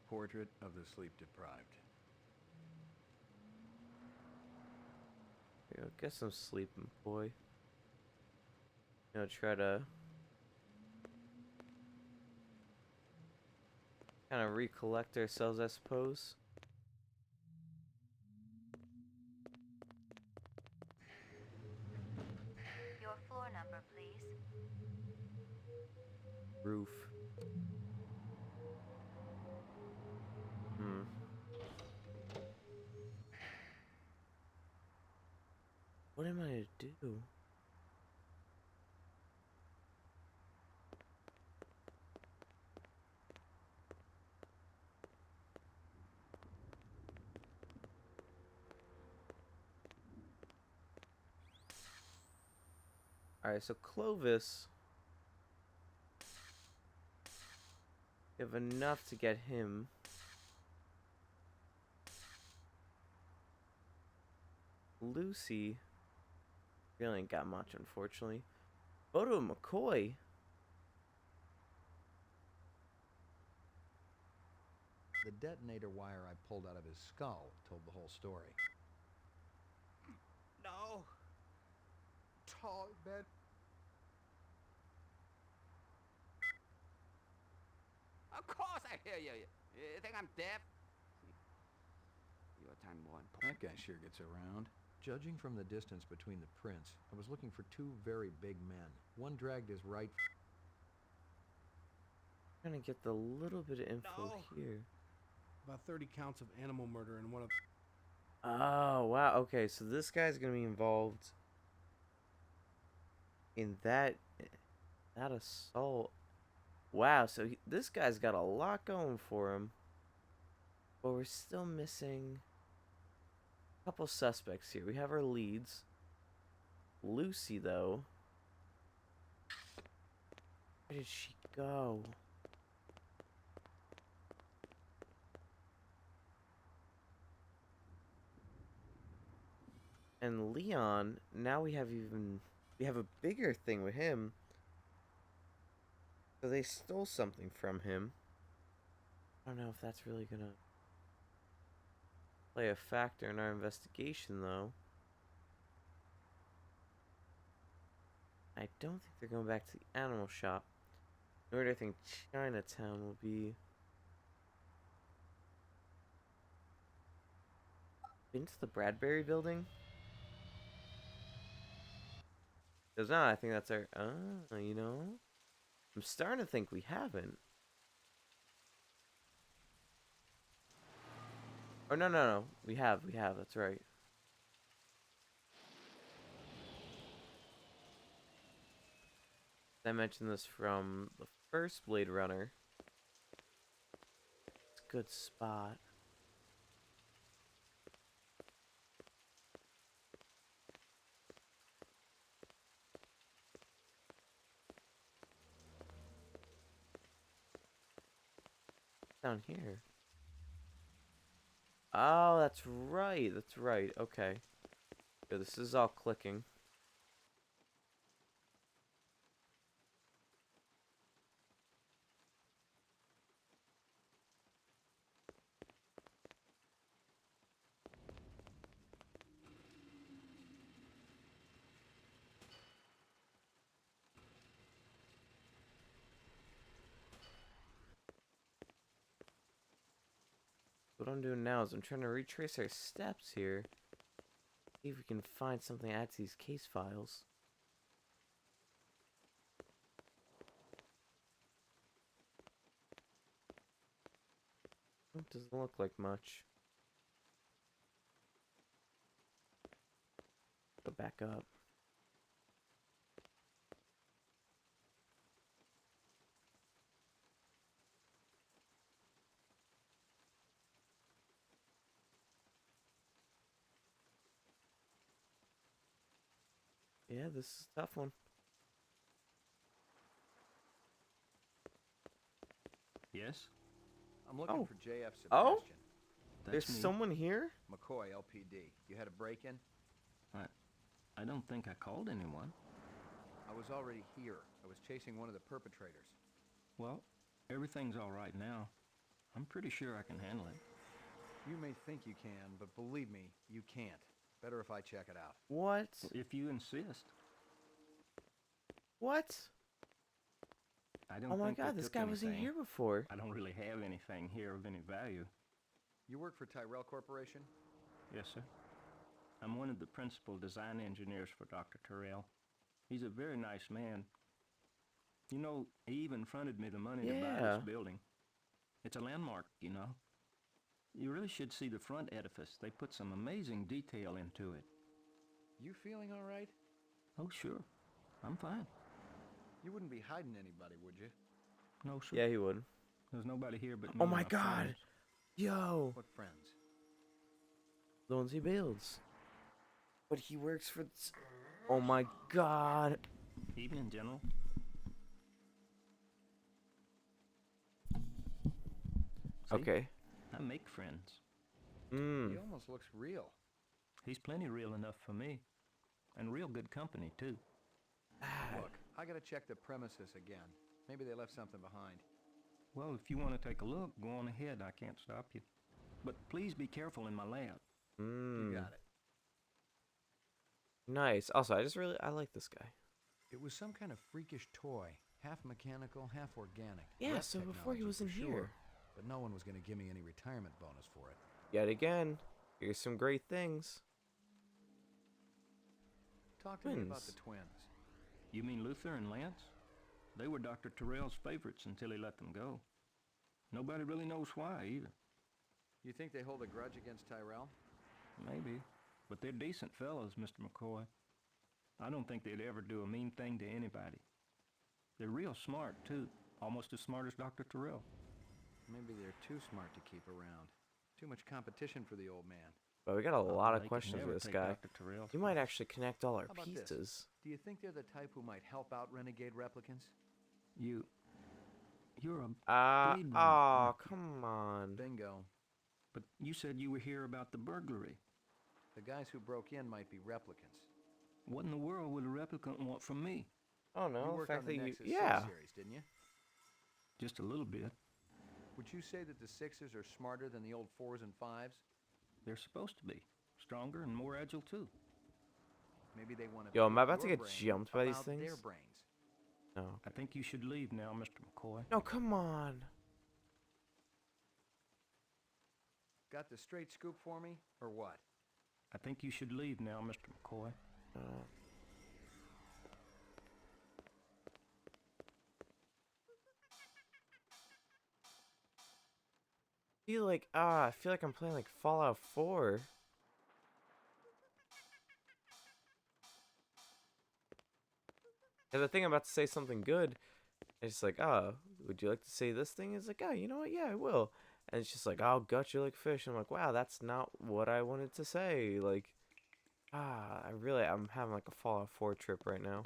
Portrait of the sleep deprived. Here we go. Get some sleep, boy. You know, try to kind of recollect ourselves, I suppose. Your floor number, please. Roof. What am I to do? Alright, so Clovis. You have enough to get him. Lucy. Really ain't got much, unfortunately. Photo McCoy. The detonator wire I pulled out of his skull told the whole story. No. Tall bed. Of course I hear you. You think I'm deaf? Your time, one. That guy sure gets around. Judging from the distance between the prints, I was looking for two very big men. One dragged his right trying to get the little bit of info here. About 30 counts of animal murder in one of... Oh, wow. Okay, so this guy's going to be involved in that assault. Wow, so this guy's got a lot going for him. But we're still missing a couple suspects here. We have our leads. Lucy, though. Where did she go? And Leon, now we have a bigger thing with him. So they stole something from him. I don't know if that's really gonna play a factor in our investigation, though. I don't think they're going back to the animal shop. Nor do I think Chinatown will be. Been to the Bradbury building? Because now I think that's our... you know? I'm starting to think we haven't. Oh, no. We have. That's right. I mentioned this from the first Blade Runner. It's a good spot. Down here. Oh, that's right. Okay. Yeah, this is all clicking. What I'm doing now is I'm trying to retrace our steps here. See if we can find something to add to these case files. It doesn't look like much. Go back up. Yeah, this is a tough one. Yes? I'm looking for JF Sebastian. Oh? That's There's me. someone here? McCoy, LPD. You had a break-in? I don't think I called anyone. I was already here. I was chasing one of the perpetrators. Well, everything's all right now. I'm pretty sure I can handle it. You may think you can, but believe me, you can't. Better if I check it out. What? Well, if you insist. What? I don't Oh my think god, they this took guy wasn't anything. here before. I don't really have anything here of any value. You work for Tyrell Corporation? Yes, sir. I'm one of the principal design engineers for Dr. Terrell. He's a very nice man. You know, he even fronted me the money to buy this building. It's a landmark, you know. You really should see the front edifice. They put some amazing detail into it. You feeling all right? Oh, sure. I'm fine. You wouldn't be hiding anybody, would you? No, sir. Yeah, he would. There's nobody here but me. Oh my and god! friends. Yo! What friends? The ones he builds. But he works for... Oh my god! Evening, General. See? Okay. I make friends. He almost looks real. He's plenty real enough for me. And real good company, too. Look, I gotta check the premises again. Maybe they left something behind. Well, if you want to take a look, go on ahead. I can't stop you. But please be careful in my lab. You got it. Nice. Also, I like this guy. It was some kind of freakish toy. Half mechanical, half organic. Yeah, Rep so before he technology was in for here. sure, but no one was gonna give me any retirement bonus for it. Yet again, here's some great things. Talk to me about the twins. You mean Luther and Lance? They were Dr. Terrell's favorites until he let them go. Nobody really knows why, either. You think they hold a grudge against Tyrell? Maybe. But they're decent fellows, Mr. McCoy. I don't think they'd ever do a mean thing to anybody. They're real smart, too. Almost as smart as Dr. Terrell. Maybe they're too smart to keep around. Too much competition for the old man. But we got a lot of They could questions for never this take guy. Dr. Terrell's You might place. actually connect all our How about this? pieces. Do you think they're the type who might help out renegade replicants? You're a Blade Runner, Oh, aren't you? come on. Bingo. But you said you were here about the burglary. The guys who broke in might be replicants. What in the world would a replicant want from me? Oh You no, the worked fact on the that you, Nexus 6 yeah. series, didn't you? Just a little bit. Would you say that the 6s are smarter than the old 4s and 5s? They're supposed to be. Stronger and more agile, too. Maybe they want to. Yo, am I about your to get brain jumped by these about things? Their brains. No. I think you should leave now, Mr. McCoy. No, come on. Got the straight scoop for me, or what? I think you should leave now, Mr. McCoy. I feel like I'm playing like Fallout 4. And the thing I'm about to say something good, it's like, oh, would you like to say this thing? It's like, oh, you know what? Yeah, I will. And it's just like, I'll gut you like fish. I'm like, wow, that's not what I wanted to say. Like, I'm having like a Fallout 4 trip right now.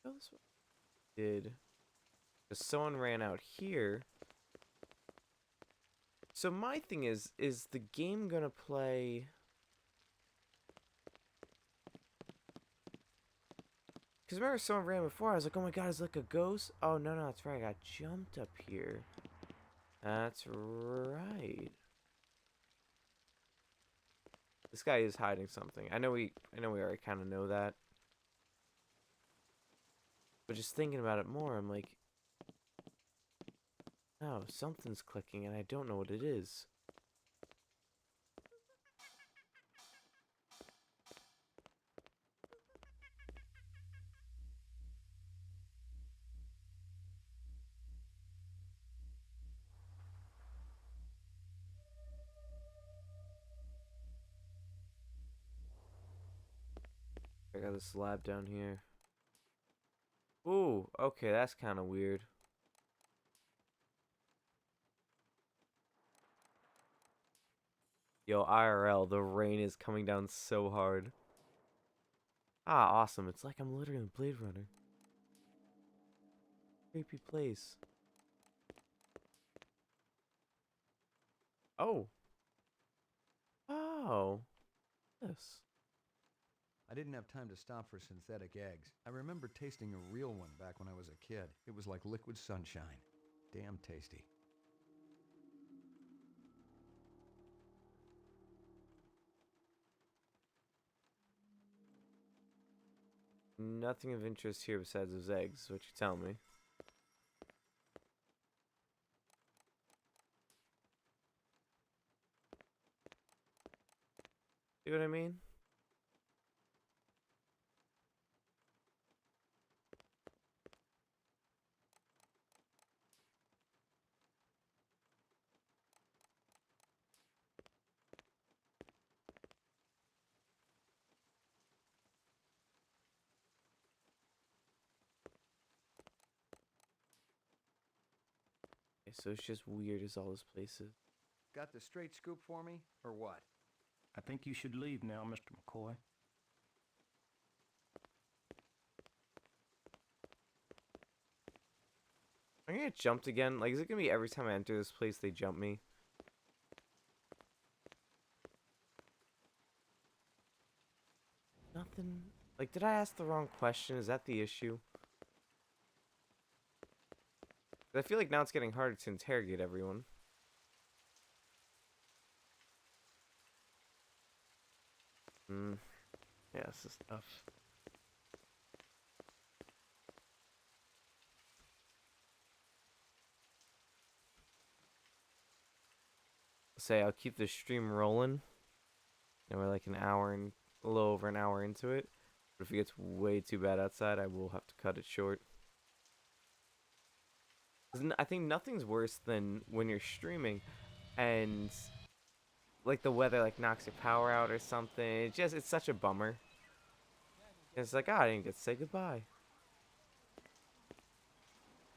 Oh, this one did. Because someone ran out here. So my thing is the game gonna play? Because remember someone ran before, I was like, oh my god, is it like a ghost? Oh, no, that's right, I got jumped up here. That's right. This guy is hiding something. I know we already kind of know that. But just thinking about it more, I'm like, oh, something's clicking and I don't know what it is. I got this lab down here. Ooh, okay, that's kind of weird. Yo, IRL, the rain is coming down so hard. Ah, awesome. It's like I'm literally in Blade Runner. Creepy place. Oh. Oh. Yes. I didn't have time to stop for synthetic eggs. I remember tasting a real one back when I was a kid. It was like liquid sunshine. Damn tasty. Nothing of interest here besides those eggs, is what you tell me. See what I mean? Okay, so it's just weird as all those places. Got the straight scoop for me, or what? I think you should leave now, Mr. McCoy. I'm gonna get jumped again. Like, is it gonna be every time I enter this place they jump me? Nothing. Like, did I ask the wrong question? Is that the issue? I feel like now it's getting harder to interrogate everyone. Yeah, this is tough. Say I'll keep the stream rolling. And we're like an hour and a little over an hour into it. But if it gets way too bad outside, I will have to cut it short. I think nothing's worse than when you're streaming and like the weather like knocks your power out or something. It's such a bummer. It's like, I didn't get to say goodbye.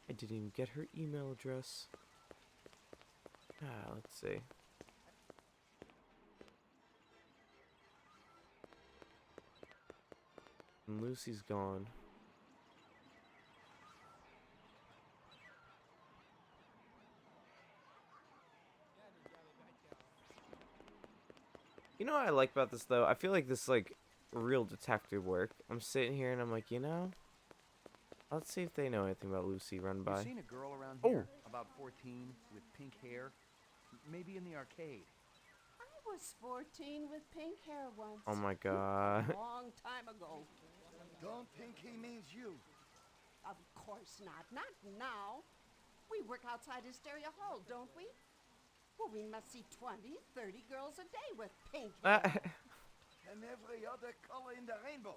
I didn't even get her email address. Let's see. And Lucy's gone. You know what I like about this though? I feel like this is like real detective work. I'm sitting here and I'm like, let's see if they know anything about Lucy. Run by. You seen a girl around here, about 14, with pink hair? Maybe in the arcade. I was 14 with pink hair once. Oh my god. A long time ago. Don't think he means you. Of course not. Not now. We work outside Hysteria Hall, don't we? Well, we must see 20, 30 girls a day with pink hair. And every other color in the rainbow.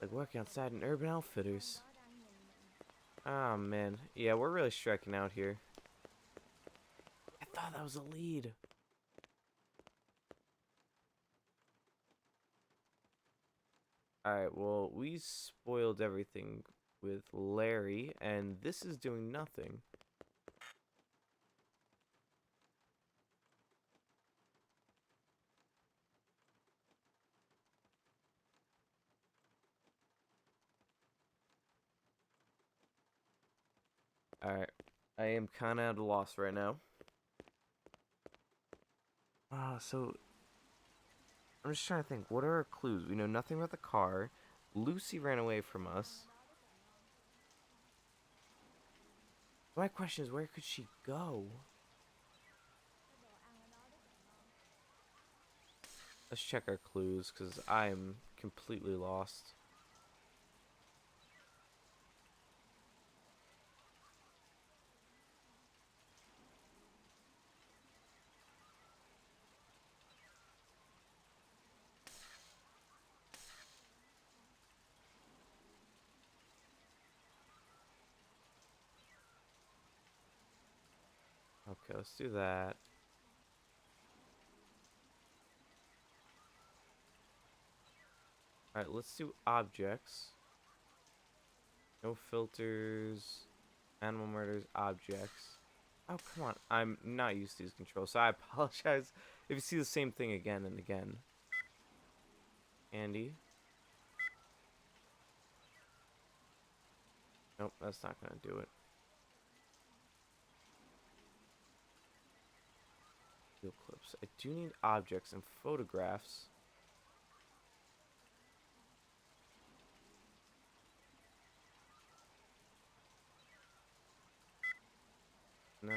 Like working outside in Urban Outfitters. Oh man. Yeah, we're really striking out here. I thought that was a lead. Alright, well, we spoiled everything with Larry, and this is doing nothing. Alright, I am kind of at a loss right now. So I'm just trying to think, what are our clues? We know nothing about the car. Lucy ran away from us. My question is, where could she go? Let's check our clues, because I'm completely lost. Okay, let's do that. Alright, let's do objects. No filters. Animal murders, objects. Oh, come on. I'm not used to these controls, so I apologize if you see the same thing again and again. Andy. Nope, that's not going to do it. Video clips. I do need objects and photographs. No.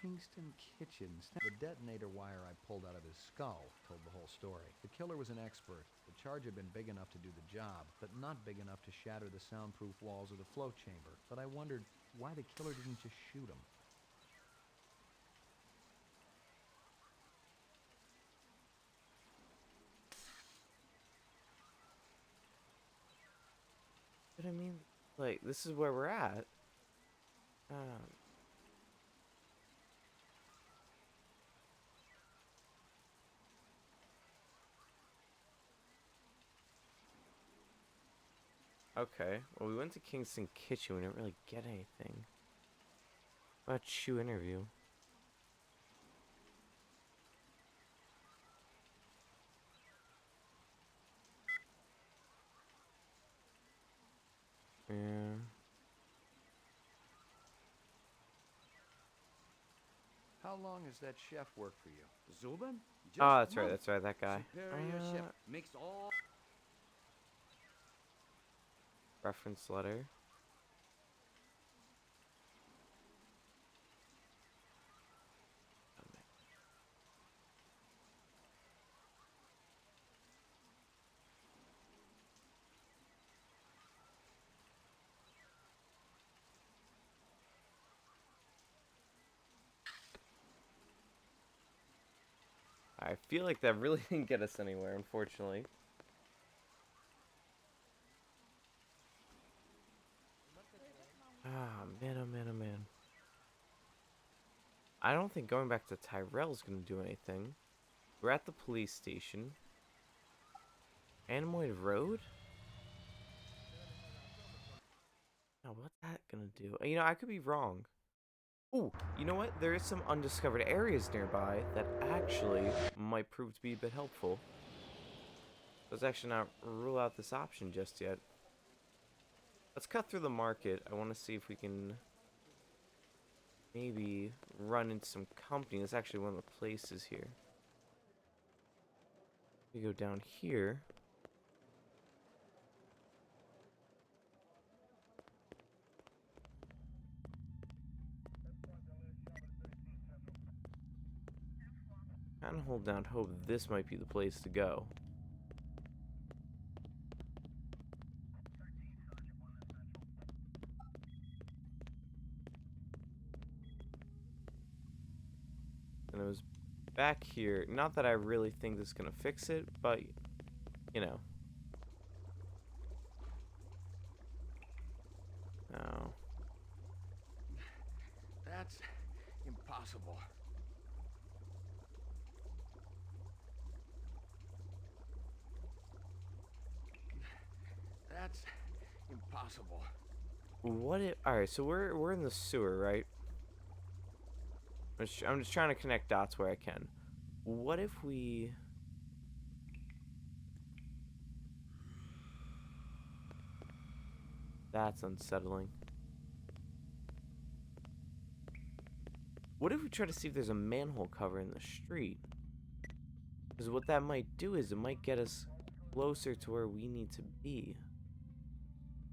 Kingston Kitchens. The detonator wire I pulled out of his skull told the whole story. The killer was an expert. The charge had been big enough to do the job, but not big enough to shatter the soundproof walls of the float chamber. But I wondered why the killer didn't just shoot him. But I mean, like, this is where we're at. Okay, well, we went to Kingston Kitchen. We didn't really get anything. What about you interview? Yeah. How long has that chef worked for you? Zubin? Oh, that's right, that guy. Superior chef makes all... Reference letter. I feel like that really didn't get us anywhere, unfortunately. Man, oh man, oh man. I don't think going back to Tyrell's gonna do anything. We're at the police station. Animoid Road? Now, what's that gonna do? You know, I could be wrong. Ooh, you know what? There is some undiscovered areas nearby that actually might prove to be a bit helpful. Let's actually not rule out this option just yet. Let's cut through the market. I want to see if we can maybe run into some company. That's actually one of the places here. We go down here. Kind of hold down hope this might be the place to go. And it was back here. Not that I really think this is gonna fix it, but you know. No. That's impossible. That's impossible. What if... Alright, so we're in the sewer, right? I'm just trying to connect dots where I can. What if we... That's unsettling. What if we try to see if there's a manhole cover in the street? Because what that might do is it might get us closer to where we need to be.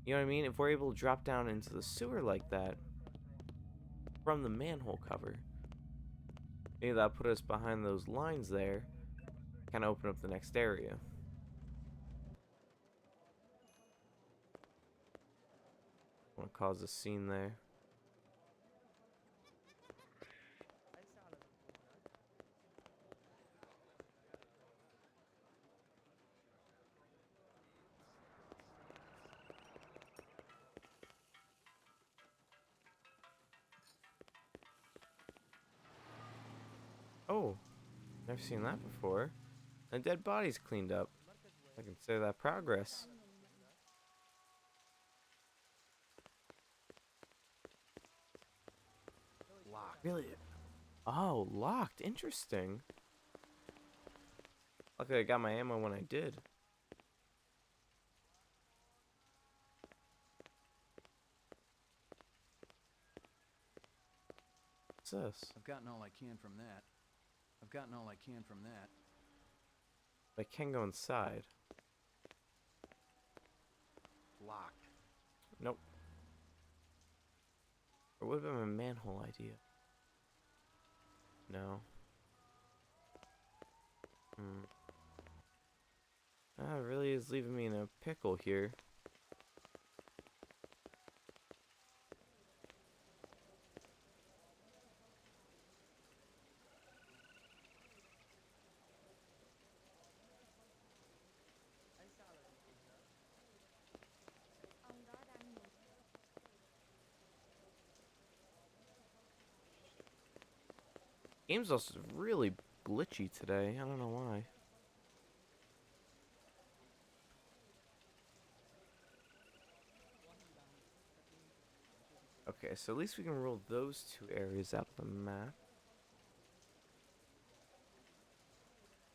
You know what I mean? If we're able to drop down into the sewer like that from the manhole cover, maybe that'll put us behind those lines there, kind of open up the next area. Want to cause a scene there. Oh, never seen that before. A dead body's cleaned up. I consider that progress. Locked. Really? Oh, locked. Interesting. Luckily, I got my ammo when I did. What's this? I've gotten all I can from that. I can go inside. Locked. Nope. Or what about my manhole idea? No. That really is leaving me in a pickle here. Game's also really glitchy today. I don't know why. Okay, so at least we can rule those two areas out of the map.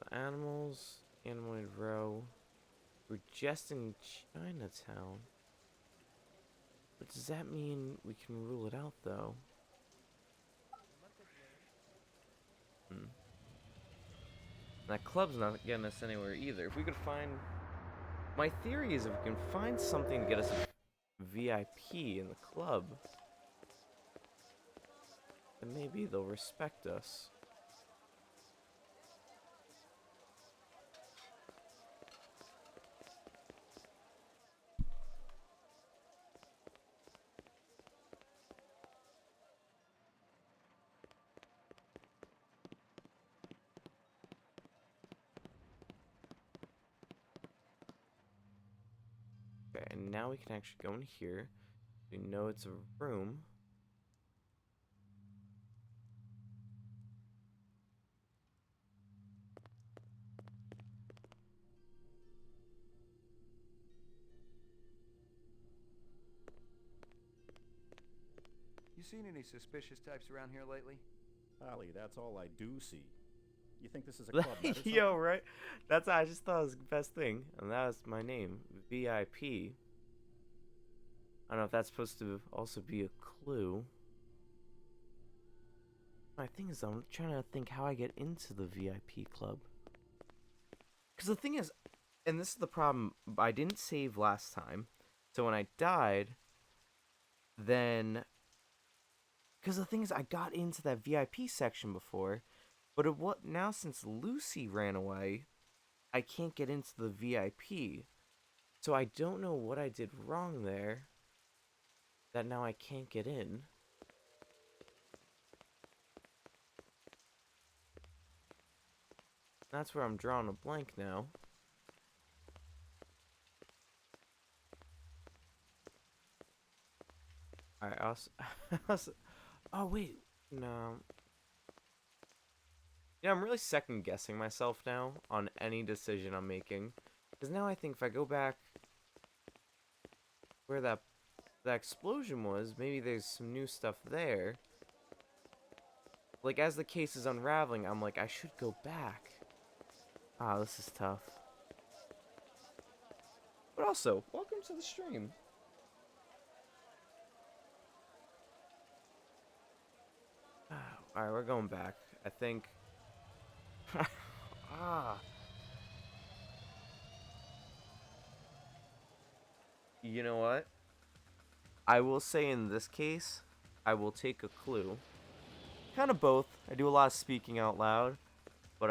The animals, Animoid Row. We're just in Chinatown. But does that mean we can rule it out, though? That club's not getting us anywhere either. If we could find... My theory is if we can find something to get us a VIP in the club, then maybe they'll respect us. Okay, and now we can actually go in here. We know it's a room. seen any suspicious types around here lately? Ollie, that's all I do see. You think this is a club med or something? Yo, right? That's I just thought it was the best thing, and that was my name, VIP. I don't know if that's supposed to also be a clue. My thing is, I'm trying to think how I get into the VIP club. Because the thing is, and this is the problem, I didn't save last time. So when I died, then... Because the thing is, I got into that VIP section before, but now since Lucy ran away, I can't get into the VIP. So I don't know what I did wrong there, that now I can't get in. That's where I'm drawing a blank now. Alright, also... Oh, wait. No. Yeah, I'm really second guessing myself now on any decision I'm making. Because now I think if I go back where that explosion was, maybe there's some new stuff there. Like, as the case is unraveling, I'm like, I should go back. Ah, this is tough. But also, welcome to the stream. Alright, we're going back. I think... ah. You know what? I will say in this case, I will take a clue. Kind of both. I do a lot of speaking out loud. But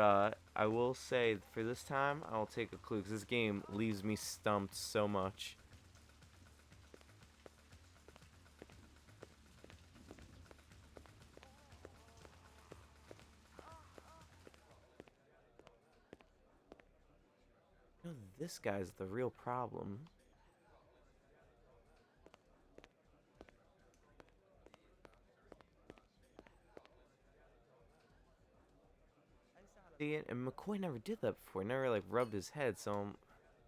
I will say for this time, I'll take a clue because this game leaves me stumped so much. You know, this guy's the real problem. See, and McCoy never did that before. He never, like, rubbed his head, so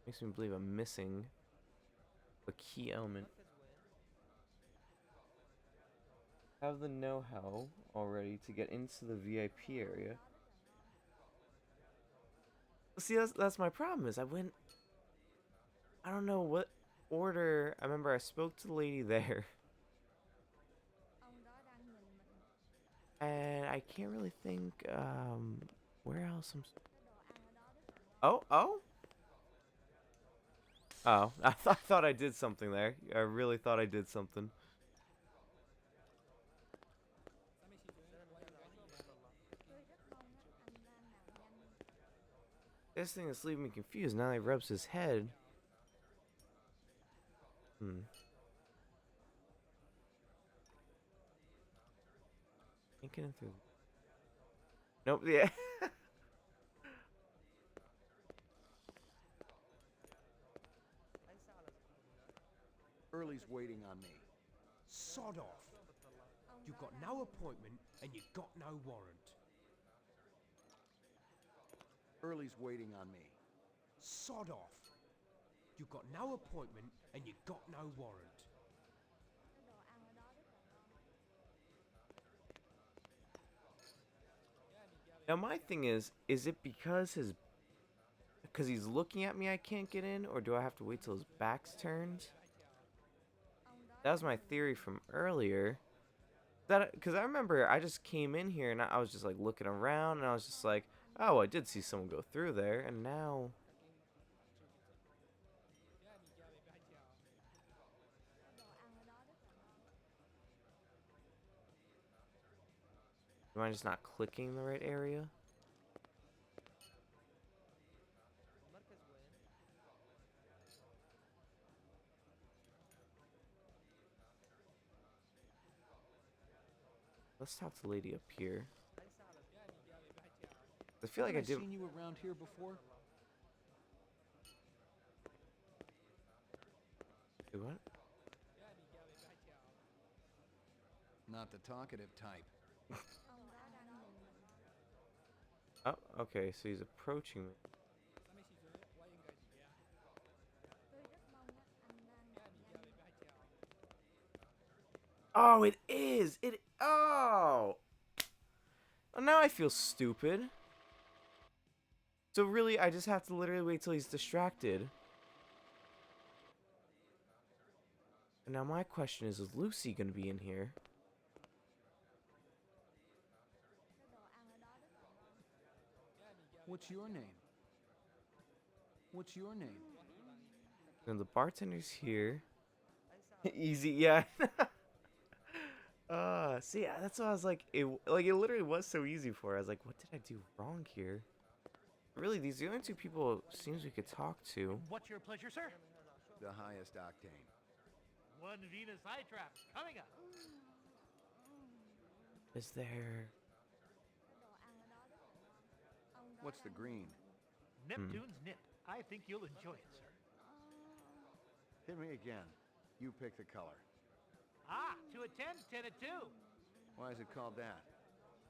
makes me believe I'm missing a key element. Have the know-how already to get into the VIP area. See, that's my problem, is I don't know what order. I remember I spoke to the lady there. And I can't really think, where else I'm... Oh. Oh, I thought I did something there. I really thought I did something. This thing is leaving me confused. Now he rubs his head. Can't get in through. Nope, yeah. Early's waiting on me. Sod off. You got no appointment and you got no warrant. Early's waiting on me. Sod off. You got no appointment and you got no warrant. Now my thing is it because he's looking at me I can't get in, or do I have to wait till his back's turned? That was my theory from earlier. Because I remember I just came in here and I was just like looking around and I was just like, oh, I did see someone go through there, and now... Am I just not clicking the right area? Let's talk to the lady up here. I feel like I did... seen you around here before? Wait, what? Not the talkative type. Oh, okay, so he's approaching me. Oh, it is. Oh. Now I feel stupid. So really, I just have to literally wait till he's distracted. And now my question is Lucy gonna be in here? What's your name? What's your name? And the bartender's here. Easy, yeah. See, that's what I was like. It literally was so easy for her. I was like, what did I do wrong here? Really, these are the only two people it seems we could talk to. What's your pleasure, sir? The highest octane. One Venus eye trap coming up. Is there... What's the green? Neptune's nip. I think you'll enjoy it, sir. Hit me again. You pick the color. Ah, 2 a 10, 10 a 2. Why is it called that?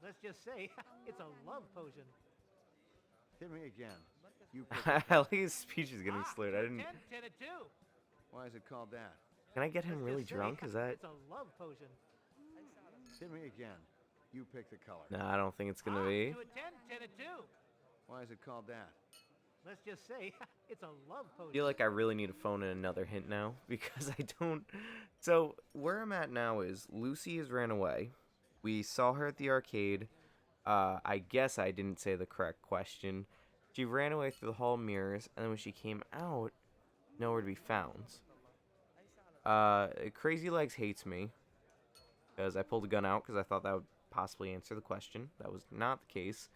Let's just say it's a love potion. Hit me again. You pick the I like his speech is getting slurred. I didn't... 10, 10 a 2. Why is it called that? Can I get him really Let's just drunk? say Is that... It's a love potion. Hit me again. You pick the color. Nah, I don't think it's gonna be. 2 a 10, 10 a 2. Why is it called that? Let's just say it's a love potion. I feel like I really need to phone in another hint now because I don't. So where I'm at now is Lucy has ran away. We saw her at the arcade. I guess I didn't say the correct question. She ran away through the hall of mirrors, and then when she came out, nowhere to be found. Crazy Legs hates me because I pulled a gun out because I thought that would possibly answer the question. That was not the case.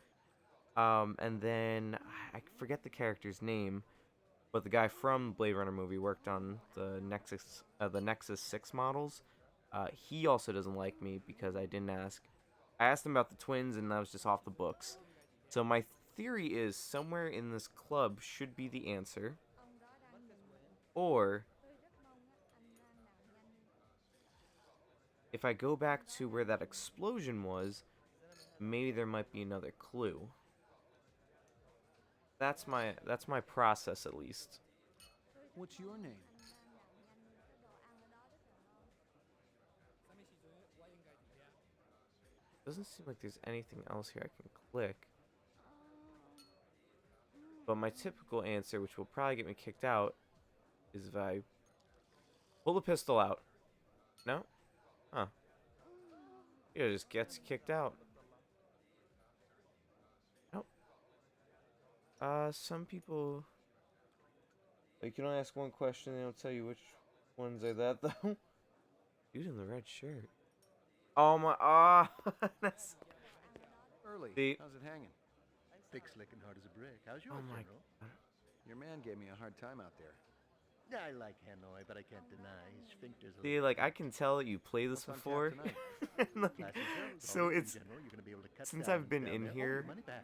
And then I forget the character's name, but the guy from Blade Runner movie worked on the Nexus 6 models. He also doesn't like me because I didn't ask. I asked him about the twins, and that was just off the books. So my theory is somewhere in this club should be the answer, or if I go back to where that explosion was, maybe there might be another clue. That's my process, at least. What's your name? Doesn't seem like there's anything else here I can click. But my typical answer, which will probably get me kicked out, is if I pull the pistol out. No? Huh. Yeah, just gets kicked out. Nope. Some people... Like, you don't ask one question, they don't tell you which ones are that, though. Dude in the red shirt. Oh my... that's... Early. See? How's it hanging? Thick, slick, and hard as a brick. How's yours, Oh my... General? Your man gave me a hard time out there. Yeah, I like Hanoi, but I can't deny his sphincter's a See, little like, I thick. can tell that you play this What's on tap before. tonight? Like, so it's... General, you're gonna be able to cut Since down I've been down in there. here, Money back.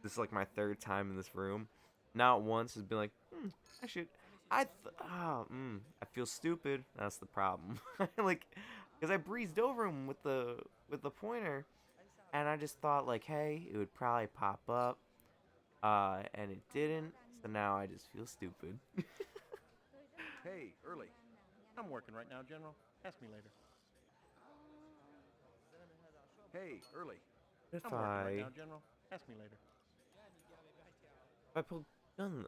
this is like my third time in this room. Not once has been like, I should... I feel stupid. That's the problem. Like, because I breezed over him with the pointer, and I just thought like, hey, it would probably pop up, and it didn't. So now I just feel stupid. Hey, Early. I'm working right now, General. Ask me later. Hey, Early. If I'm working right now, General. Ask me later. If I pulled gun,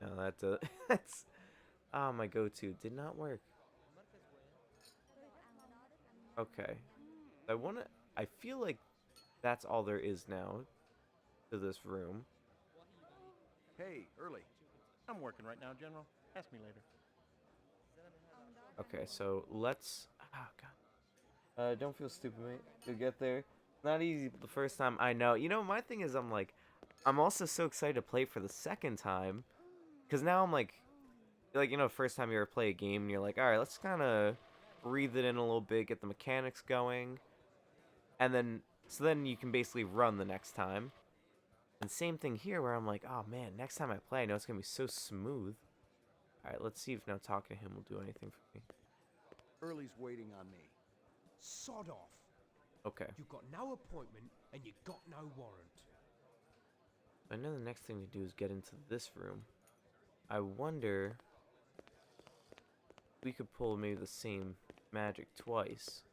no, that's my go-to. Did not work. Okay, I feel like that's all there is now to this room. Hey, Early. I'm working right now, General. Ask me later. Okay, so let's... Oh, God. Don't feel stupid, mate. You'll get there. Not easy the first time, I know. You know, my thing is I'm also so excited to play for the second time. Because now I'm like, you know, first time you ever play a game, and you're like, alright, let's kind of breathe it in a little bit, get the mechanics going. And then, so then you can basically run the next time. And same thing here, where I'm like, oh man, next time I play, I know it's going to be so smooth. Alright, let's see if now talking to him will do anything for me. Early's waiting on me. Sod off. Okay. You got no appointment and you got no warrant. I know the next thing to do is get into this room. I wonder if we could pull maybe the same magic twice.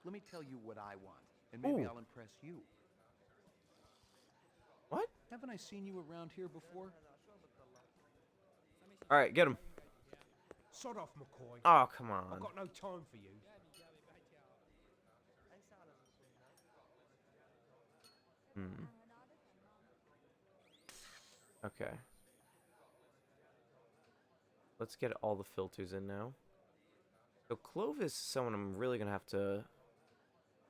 let me tell you what I want, and maybe Ooh. I'll impress you. What? Haven't I seen you around here before? All right, get him. Sod off, McCoy. Oh, come on. I've got no time for you. Okay. Let's get all the filters in now. So Clovis is someone I'm really gonna have to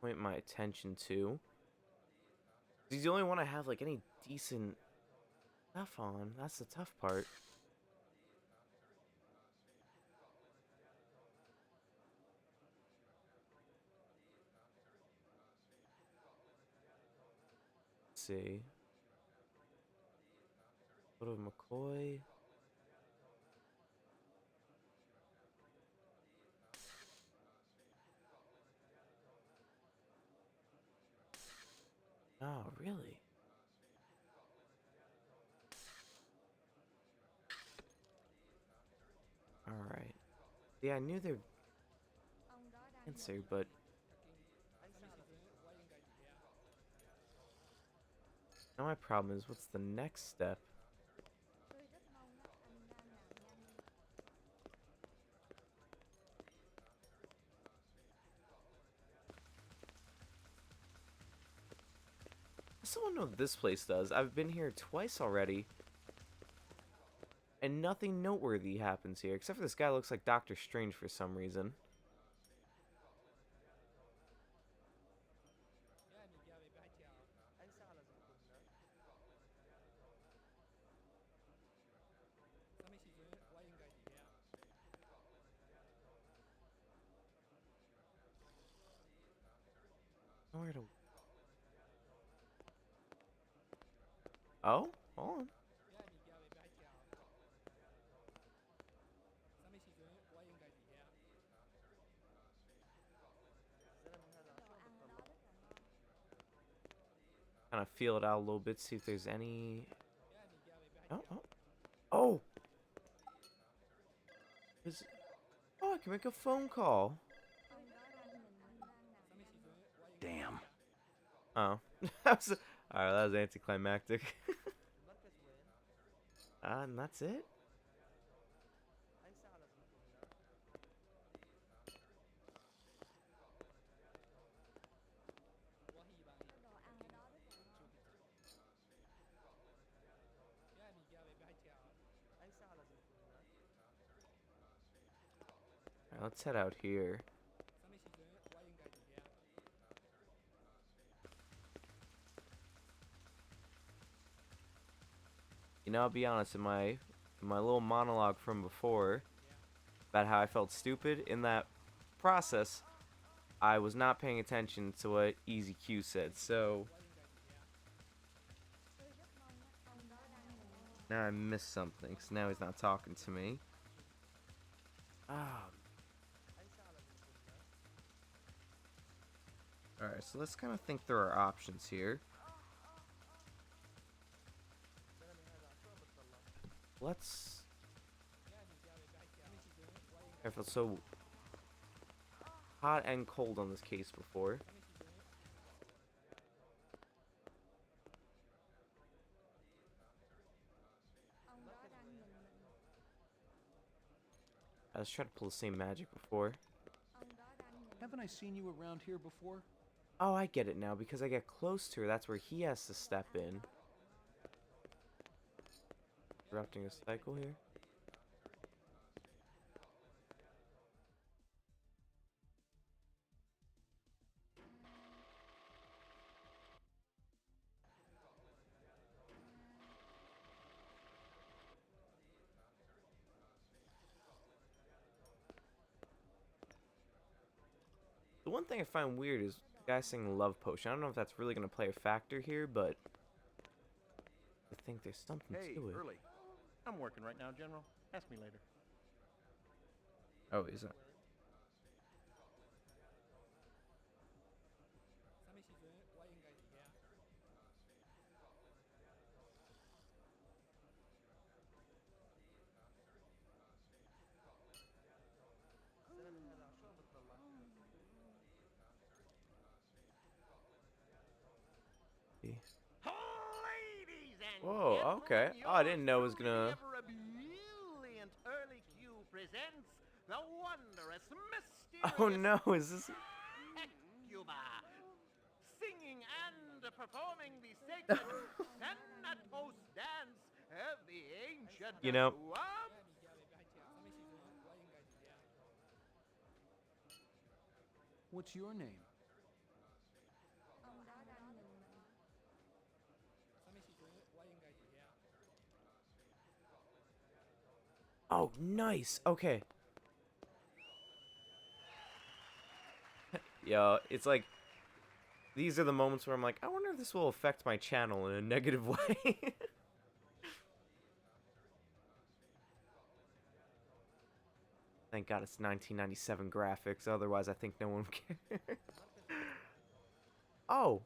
point my attention to. He's the only one I have like any decent stuff on. That's the tough part. Let's see. Go to McCoy. Oh, really? Alright. Yeah, I knew they'd answer, but... Now my problem is, what's the next step? Does someone know what this place does? I've been here twice already. And nothing noteworthy happens here, except for this guy looks like Doctor Strange for some reason. Nowhere to... Oh? Hold on. Kind of feel it out a little bit, see if there's any... Oh, oh. Oh! Oh, I can make a phone call. Damn. Oh. Alright, that was anticlimactic. And that's it? Alright, let's head out here. You know, I'll be honest, in my little monologue from before about how I felt stupid, in that process, I was not paying attention to what Easy Q said, so now I missed something, because now he's not talking to me. Alright, so let's kind of think through our options here. Let's... I felt so hot and cold on this case before. I was trying to pull the same magic before. Haven't I seen you around here before? Oh, I get it now. Because I get close to her, that's where he has to step in. Interrupting a cycle here. The one thing I find weird is the guy saying love potion. I don't know if that's really going to play a factor here, but I think there's something to it. Early. I'm working right now, General. Ask me later. Oh, is that? Whoa, okay. Oh, I didn't know it was gonna... Ever a brilliant early Q presents the wondrous, mysterious... Oh no, is this... Cuba, singing and performing the sacred Thanatos dance of the ancient... You know... What's your name? Oh, nice. Okay. Yo, it's like... These are the moments where I'm like, I wonder if this will affect my channel in a negative way. Thank God it's 1997 graphics, otherwise I think no one would care. Oh.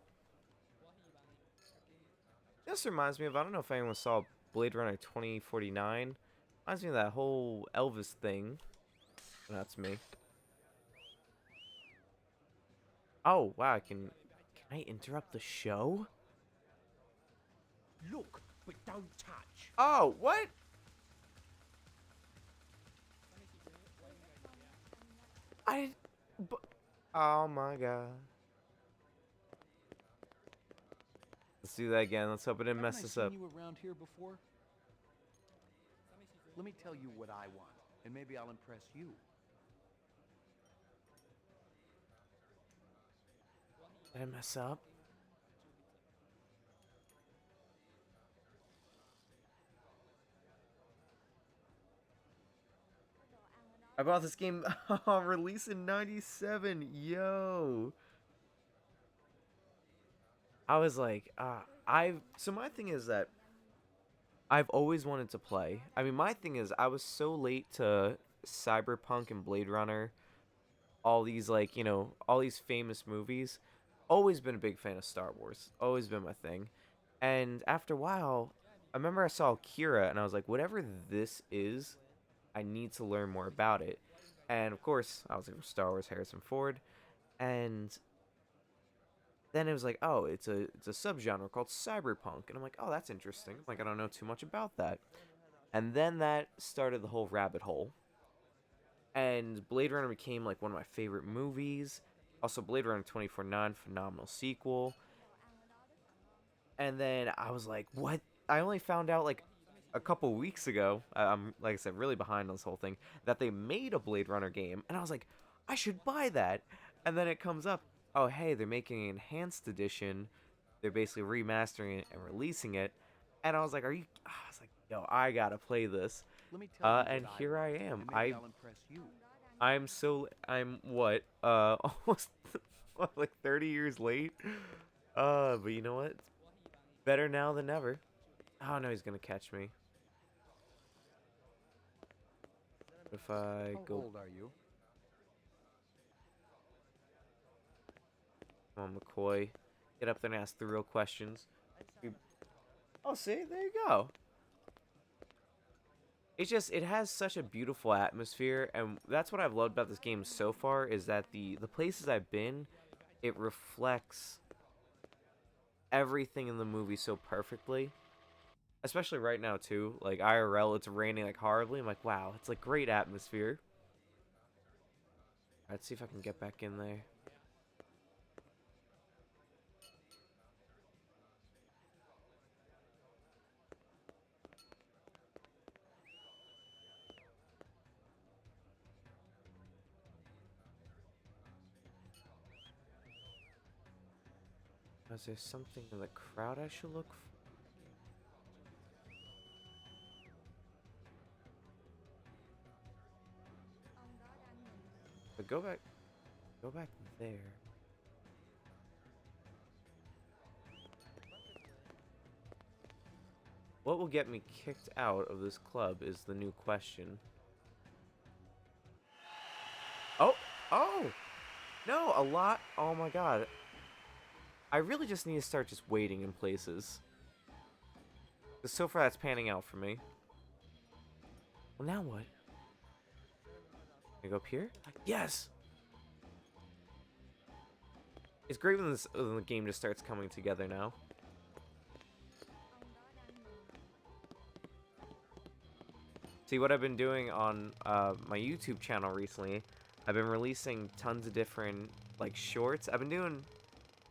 This reminds me of, I don't know if anyone saw Blade Runner 2049. Reminds me of that whole Elvis thing. That's me. Oh, wow, can I interrupt the show? Look, but don't touch. Oh, what? Oh my god. Let's do that again. Let's hope it didn't mess us up. Haven't I seen you around here before? Let me tell you what I want, and maybe I'll impress you. Did I mess up? I bought this game release in 97. Yo. I was like, so my thing is that I've always wanted to play. I mean, my thing is I was so late to Cyberpunk and Blade Runner, all these like, you know, all these famous movies. Always been a big fan of Star Wars. Always been my thing. And after a while, I remember I saw Kira and I was like, whatever this is, I need to learn more about it. And of course, I was like, Star Wars, Harrison Ford. And then it was like, oh, it's a subgenre called cyberpunk. And I'm like, oh, that's interesting. Like, I don't know too much about that. And then that started the whole rabbit hole. And Blade Runner became like one of my favorite movies. Also, Blade Runner 2049, phenomenal sequel. And then I was like, what? I only found out like a couple weeks ago, I'm, like I said, really behind on this whole thing, that they made a Blade Runner game. And I was like, I should buy that. And then it comes up, oh, hey, they're making an enhanced edition. They're basically remastering it and releasing it. And I was like, I was like, yo, I gotta play this. Let me tell you And what here I want, am. and maybe I'll impress you. I'm what? Almost what, like 30 years late? But you know what? Better now than never. Oh no, he's gonna catch me. If I How go... old are you? Come on, McCoy. Get up there and ask the real questions. Oh, see? There you go. It's just, it has such a beautiful atmosphere, and that's what I've loved about this game so far, is that the places I've been, it reflects everything in the movie so perfectly. Especially right now, too. Like, IRL, it's raining, like, horribly. I'm like, wow, it's, like, great atmosphere. Alright, let's see if I can get back in there. Is there something in the crowd I should look for? But go back there. What will get me kicked out of this club is the new question. Oh! No, a lot. Oh my god. I really just need to start just waiting in places. Because so far that's panning out for me. Well, now what? Can I go up here? Yes! It's great when the game just starts coming together now. See, what I've been doing on my YouTube channel recently, I've been releasing tons of different, like, shorts. I've been doing,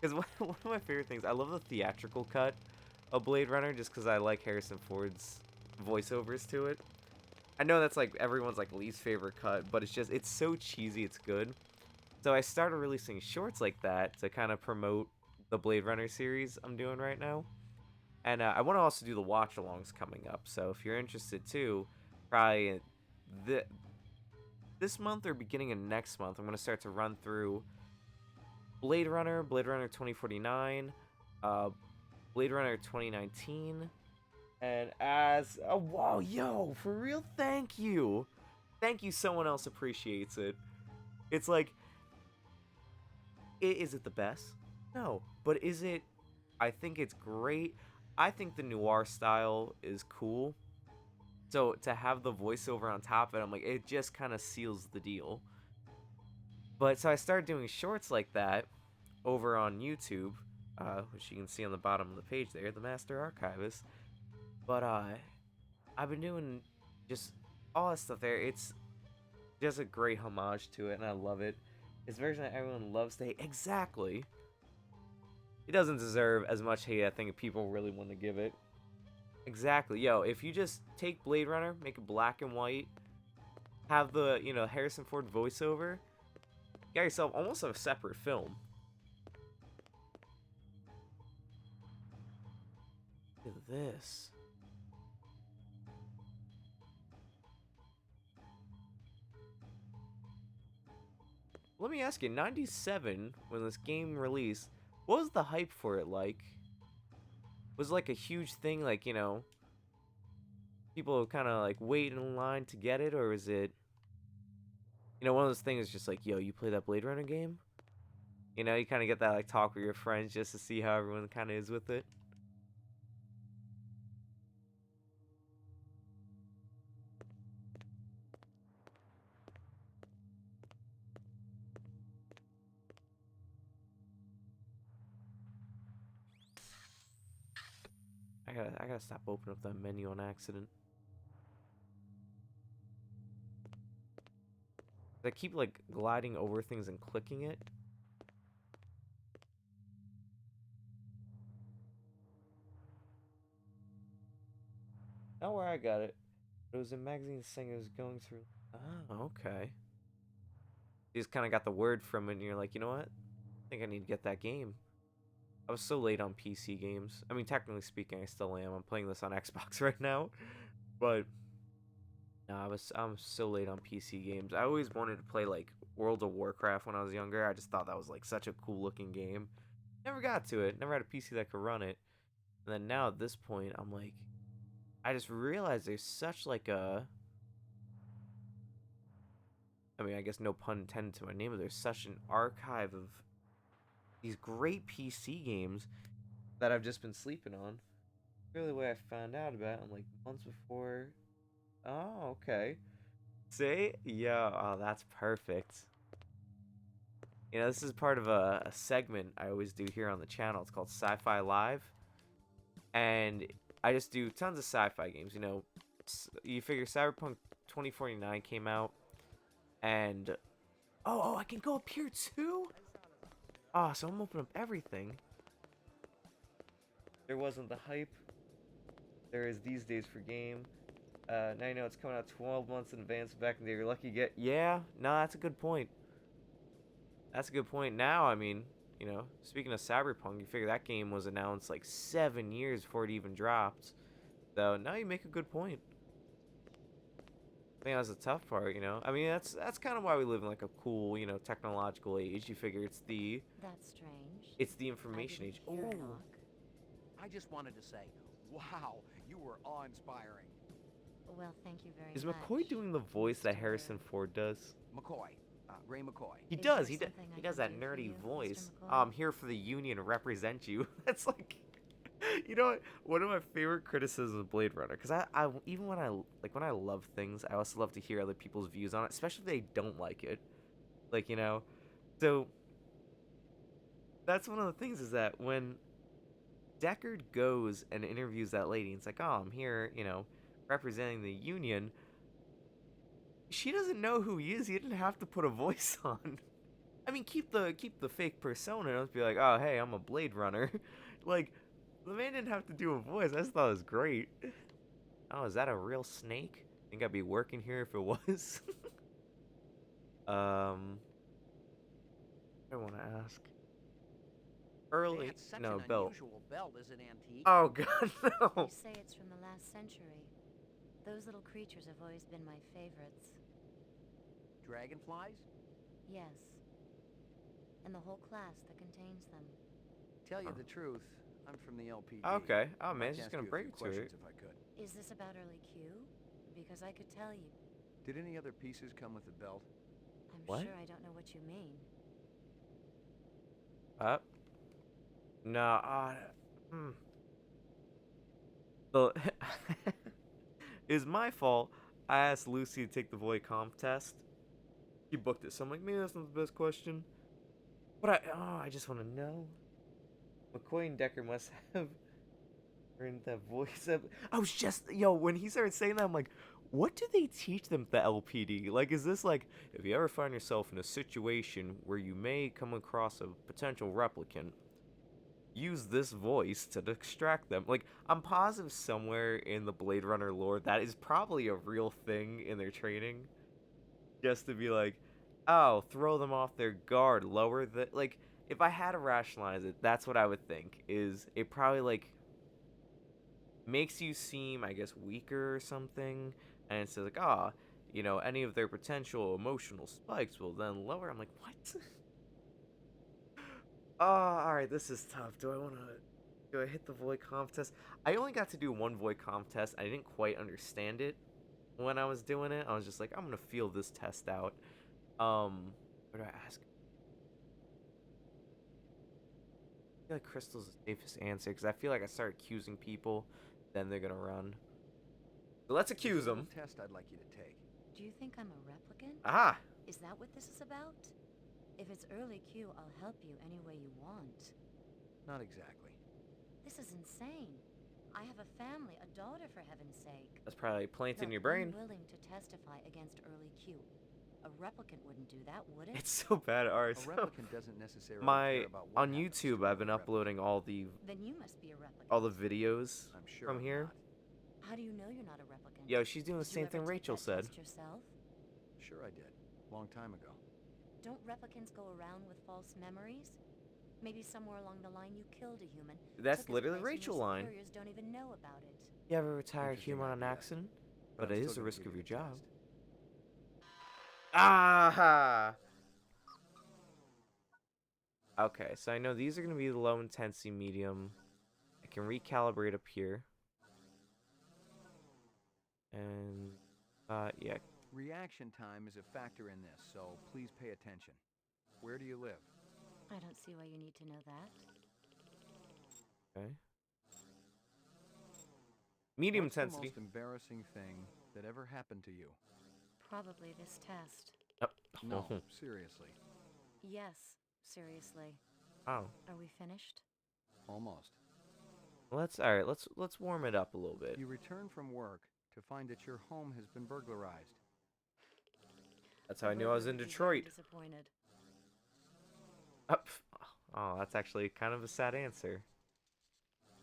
because one of my favorite things, I love the theatrical cut of Blade Runner just because I like Harrison Ford's voiceovers to it. I know that's, like, everyone's, like, least favorite cut, but it's just, it's so cheesy, it's good. So I started releasing shorts like that to kind of promote the Blade Runner series I'm doing right now. And I want to also do the watch-alongs coming up, so if you're interested too, probably this month or beginning of next month, I'm going to start to run through Blade Runner 2049, Blade Runner 2019, and as... Oh, wow, yo, for real, thank you! Thank you, someone else appreciates it. It's like, is it the best? No, but is it... I think it's great. I think the noir style is cool. So to have the voiceover on top of it, I'm like, it just kind of seals the deal. But so I started doing shorts like that over on YouTube, which you can see on the bottom of the page there, The Master Archivist. But I've been doing just all that stuff there. It's just a great homage to it, and I love it. It's a version that everyone loves to hate. Exactly. It doesn't deserve as much hate I think people really want to give it. Exactly. Yo, if you just take Blade Runner, make it black and white, have the, you know, Harrison Ford voiceover, you got yourself almost a separate film. Look at this. Let me ask you, 97, when this game released, what was the hype for it like? Was it like a huge thing, like, you know, people kind of like wait in line to get it, or is it, you know, one of those things just like, yo, you play that Blade Runner game? You know, you kind of get that like talk with your friends just to see how everyone kind of is with it. I gotta stop opening up that menu on accident. I keep like gliding over things and clicking it. Not where I got it. It was a magazine saying it was going through. Oh, okay. You just kind of got the word from it, and you're like, you know what? I think I need to get that game. I was so late on PC games. I mean, technically speaking, I still am. I'm playing this on Xbox right now, but no, I'm so late on PC games. I always wanted to play like World of Warcraft when I was younger. I just thought that was like such a cool looking game. Never got to it. Never had a PC that could run it. And then now at this point, I'm like, I just realized there's such like a, I mean, I guess no pun intended to my name, but there's such an archive of these great PC games that I've just been sleeping on. Really, the way I found out about it, I'm like months before. Oh, okay. See? Yeah, oh, that's perfect. You know, this is part of a segment I always do here on the channel. It's called Sci-Fi Live. And I just do tons of sci-fi games. You know, you figure Cyberpunk 2049 came out. And, oh, I can go up here too? Oh, so I'm opening up everything. There wasn't the hype there is these days for game. Now you know it's coming out 12 months in advance. Back in the day, you're lucky to get... Yeah, no, that's a good point. That's a good point. Now, I mean, you know, speaking of Cyberpunk, you figure that game was announced like 7 years before it even dropped. So, now you make a good point. I think that's the tough part, you know? I mean, that's kind of why we live in like a cool, you know, technological age. You figure it's the... That's strange. It's the information age. Oh! I just wanted to say, wow, you were awe-inspiring. Well, thank you very Is much. McCoy doing the voice that Harrison Ford does? McCoy. Ray McCoy. He does. He does that nerdy voice. I'm here for the union to represent you. That's like, you know what? One of my favorite criticisms of Blade Runner, because I even when I love things, I also love to hear other people's views on it, especially if they don't like it. Like, you know, so that's one of the things is that when Deckard goes and interviews that lady, and it's like, oh, I'm here, you know, representing the union. She doesn't know who he is. He didn't have to put a voice on. I mean, keep the fake persona. Don't be like, oh, hey, I'm a Blade Runner. Like, the man didn't have to do a voice. I just thought it was great. Oh, is that a real snake? Think I'd be working here if it was. I want to ask. Early, That's such no, an belt. unusual belt, is it, antique? Oh God, no. They say it's from the last century. Those little creatures have always been my favorites. Dragonflies? Yes. And the whole class that contains them. Tell you the truth, I'm from the LPD. Okay. Oh I'd man, like to just ask gonna you a break few it to her. questions if I could. Is this about early Q? Because I could tell you. Did any other pieces come with the belt? I'm What? sure I don't know what you mean. No, So, it's my fault. I asked Lucy to take the void comp test. She booked it, so I'm like, maybe that's not the best question. But I just want to know. McCoy and Decker must have earned that voice. I was just, when he started saying that, I'm like, what do they teach them at the LPD? Like, is this like, if you ever find yourself in a situation where you may come across a potential replicant, use this voice to distract them? Like, I'm positive somewhere in the Blade Runner lore that is probably a real thing in their training. Just to be like, oh, throw them off their guard, lower the, like, if I had to rationalize it, that's what I would think, is it probably, like, makes you seem, I guess, weaker or something, and it says, like, any of their potential emotional spikes will then lower. I'm like, what? Oh, alright, this is tough. Do I hit the void comp test? I only got to do one void comp test. I didn't quite understand it when I was doing it. I was just like, I'm gonna feel this test out. What do I ask? I feel like Crystal's the safest answer, because I feel like I start accusing people, then they're gonna run. So let's accuse them. Test I'd like you to take. Do you think I'm a replicant? Ah! Is that what this is about? If it's early Q, I'll help you any way you want. Not exactly. This is insane. I have a family, a daughter, for heaven's sake. That's probably planted in Though your brain. I'm willing to testify against early Q. A replicant wouldn't do that, would it? It's so bad. Alright, A so replicant doesn't necessarily care about what on happens YouTube, to I've been another uploading all the Then you must be a replicant. all the videos I'm sure from I'm here. not. How do you know you're not a replicant? Yo, she's doing the Did you same ever thing take Rachel that said. test yourself? Sure I did. Long time ago. Don't replicants go around with false memories? Maybe somewhere along the line you killed a human. That's took his literally place and Rachel your line. superiors don't even know about it. You ever retire a Interesting human on idea. accident? But But I'm it still is the gonna risk give of you your the job. test. Aha! Okay, so I know these are going to be the low intensity medium. I can recalibrate up here. And, yeah. Reaction time is a factor in this, so please pay attention. Where do you live? I don't see why you need to know that. Okay. Medium What's intensity. the most embarrassing thing that ever happened to you? Probably this test. No, seriously. Yes, seriously. Oh. Are we finished? Almost. Alright, let's warm it up a little bit. You return from work to find that your home has been burglarized. That's how I knew I was in Detroit. Disappointed. Oh, that's actually kind of a sad answer.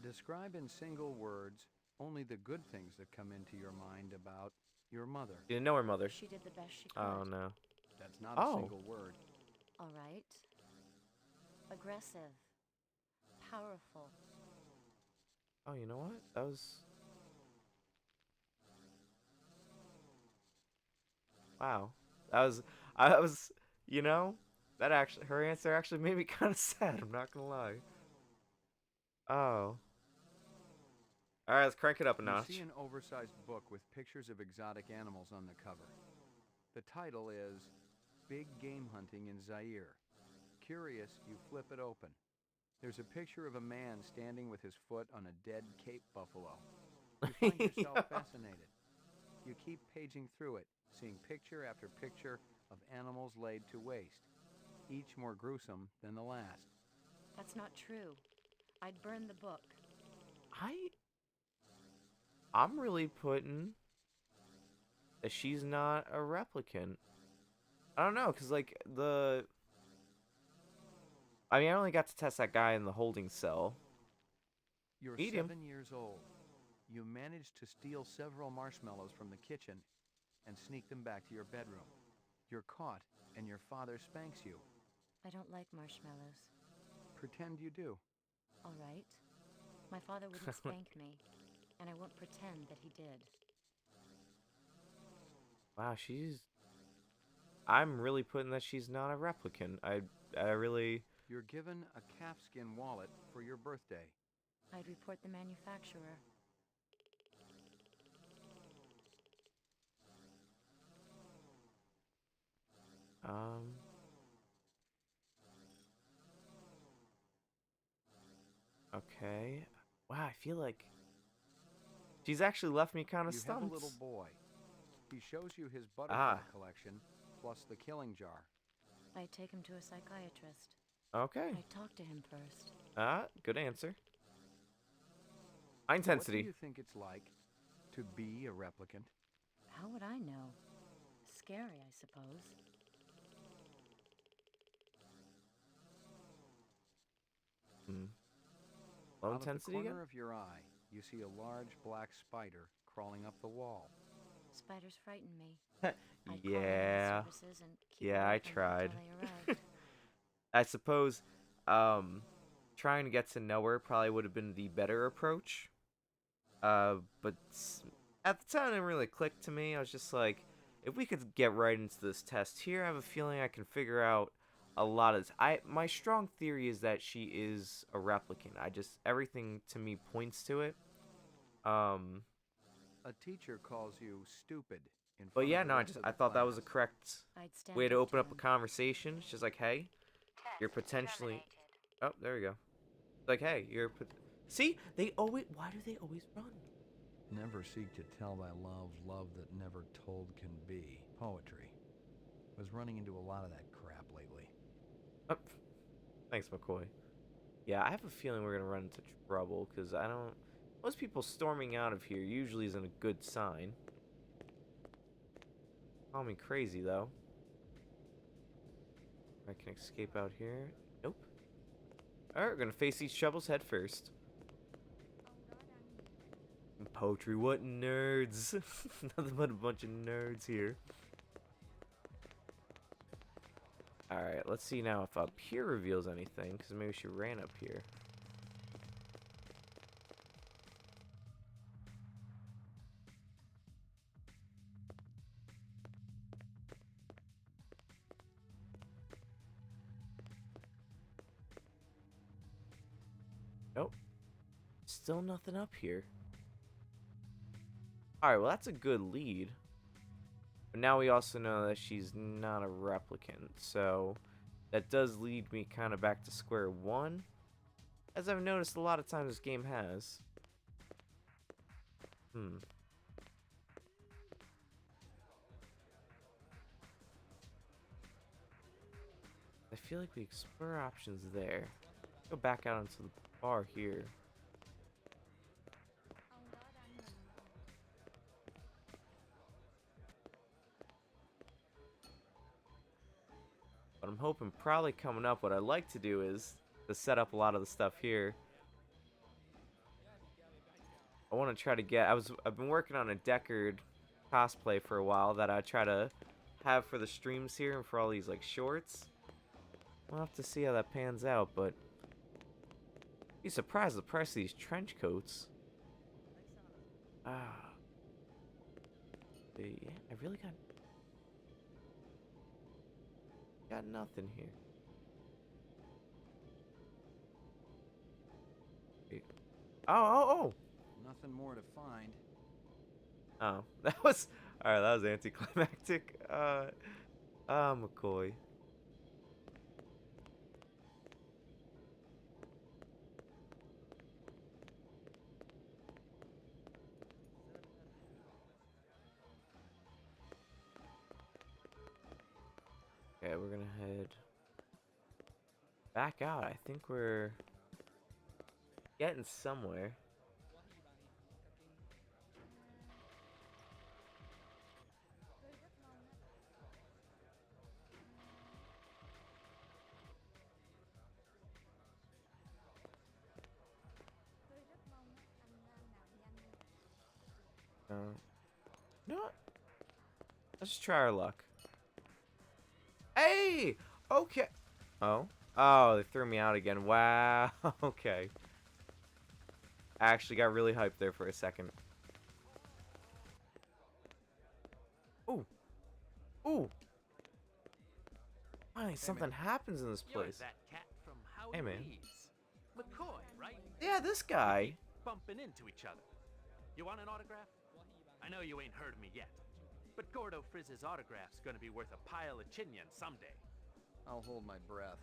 Describe in single words only the good things that come into your mind about your mother. You didn't know her mother. She did the best she could. Oh, no. That's not a single word. All right. Aggressive. Powerful. Oh, you know what? That was... Wow. I was, that actually, her answer actually made me kind of sad, I'm not gonna lie. Oh. Alright, let's crank it up a notch. You see an oversized book with pictures of exotic animals on the cover. The title is Big Game Hunting in Zaire. Curious, you flip it open. There's a picture of a man standing with his foot on a dead Cape buffalo. You find yourself fascinated. You keep paging through it, seeing picture after picture of animals laid to waste, each more gruesome than the last. That's not true. I'd burn the book. I'm really putting that she's not a replicant. I don't know, because, like, I mean, I only got to test that guy in the holding cell. You're Medium. 7 years old. You managed to steal several marshmallows from the kitchen and sneak them back to your bedroom. You're caught, and your father spanks you. I don't like marshmallows. Pretend you do. All right. My father wouldn't spank me, and I won't pretend that he did. Wow, I'm really putting that she's not a replicant. I really... You're given a calfskin wallet for your birthday. I'd report the manufacturer. Okay. Wow, I feel like she's actually left me kind of stumped. You have a little boy. He shows you his butterfly collection, plus the killing jar. I'd take him to a psychiatrist. Okay. I'd talk to him first. Good answer. High intensity. What do you think it's like to be a replicant? How would I know? Scary, I suppose. Low Out intensity of the again? corner of your eye, you see a large black spider crawling up the wall. Spiders frighten me. Yeah. Yeah, I tried. They I suppose trying to get to know her probably would have been the better approach. But at the time it didn't really click to me. I was just like, if we could get right into this test here, I have a feeling I can figure out a lot of this. My strong theory is that she is a replicant. Everything to me points to it. A teacher calls you stupid in front But yeah, of the no, rest of the I thought that was a class. correct way to open up a conversation. It's just like, hey, you're potentially... Oh, there we go. It's like, hey, see, why do they always run? Never seek to tell thy love that never told can be. Poetry. Was running into a lot of that crap lately. Oh, thanks, McCoy. Yeah, I have a feeling we're gonna run into trouble, because most people storming out of here usually isn't a good sign. Call me crazy, though. I can escape out here. Nope. Alright, we're gonna face these troubles head first. Poetry, what nerds? Nothing but a bunch of nerds here. Alright, let's see now if up here reveals anything, because maybe she ran up here. Nope. Still nothing up here. Alright, well that's a good lead. But now we also know that she's not a replicant, so that does lead me kind of back to square one, as I've noticed a lot of times this game has. I feel like we explore options there. Go back out into the bar here. But I'm hoping probably coming up, what I'd like to do is to set up a lot of the stuff here. I want to try to get, I've been working on a Deckard cosplay for a while that I try to have for the streams here and for all these like shorts. We'll have to see how that pans out, but be surprised at the price of these trench coats. Yeah, I really got nothing here. Oh. Nothing more to find. Oh, that was alright. That was anticlimactic. McCoy. Okay, we're gonna head back out. I think we're getting somewhere. You know what? Let's just try our luck. Hey! Okay. Oh. Oh, they threw me out again. Wow. Okay. I actually got really hyped there for a second. Ooh. Ooh. Finally, something happens in this place. You're that cat from Hey, man. McCoy, right? Yeah, this guy. Bumping into each other. You want an autograph? I know you ain't heard of me yet, but Gordo Frizz's autograph's gonna be worth a pile of chinion someday. I'll hold my breath.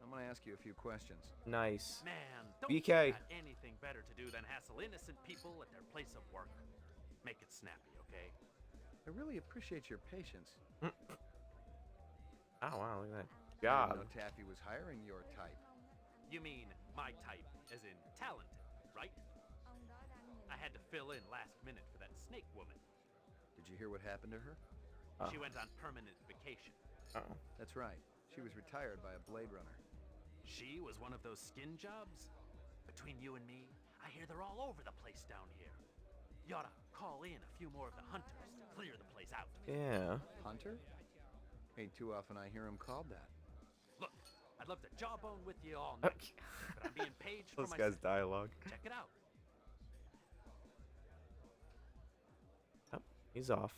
I'm gonna ask you a few questions. Nice. Man, don't BK. you got anything better to do than hassle innocent people at their place of work? Make it snappy, okay? I really appreciate your patience. Oh, wow, look at that I job. didn't know Taffy was hiring your type. You mean my type, as in talented, right? I had to fill in last minute for that snake woman. Did you hear what happened to her? She went on permanent vacation. That's right. She was retired by a Blade Runner. She was one of those skin jobs? Between you and me, I hear they're all over the place down here. You oughta call in a few more of the hunters to clear the place out. Yeah. Hunter? Ain't too often I hear him called that. Look, I'd love to jawbone with you all night, but I'm being paid for This my guy's set. dialogue. Check it out. Oh, he's off.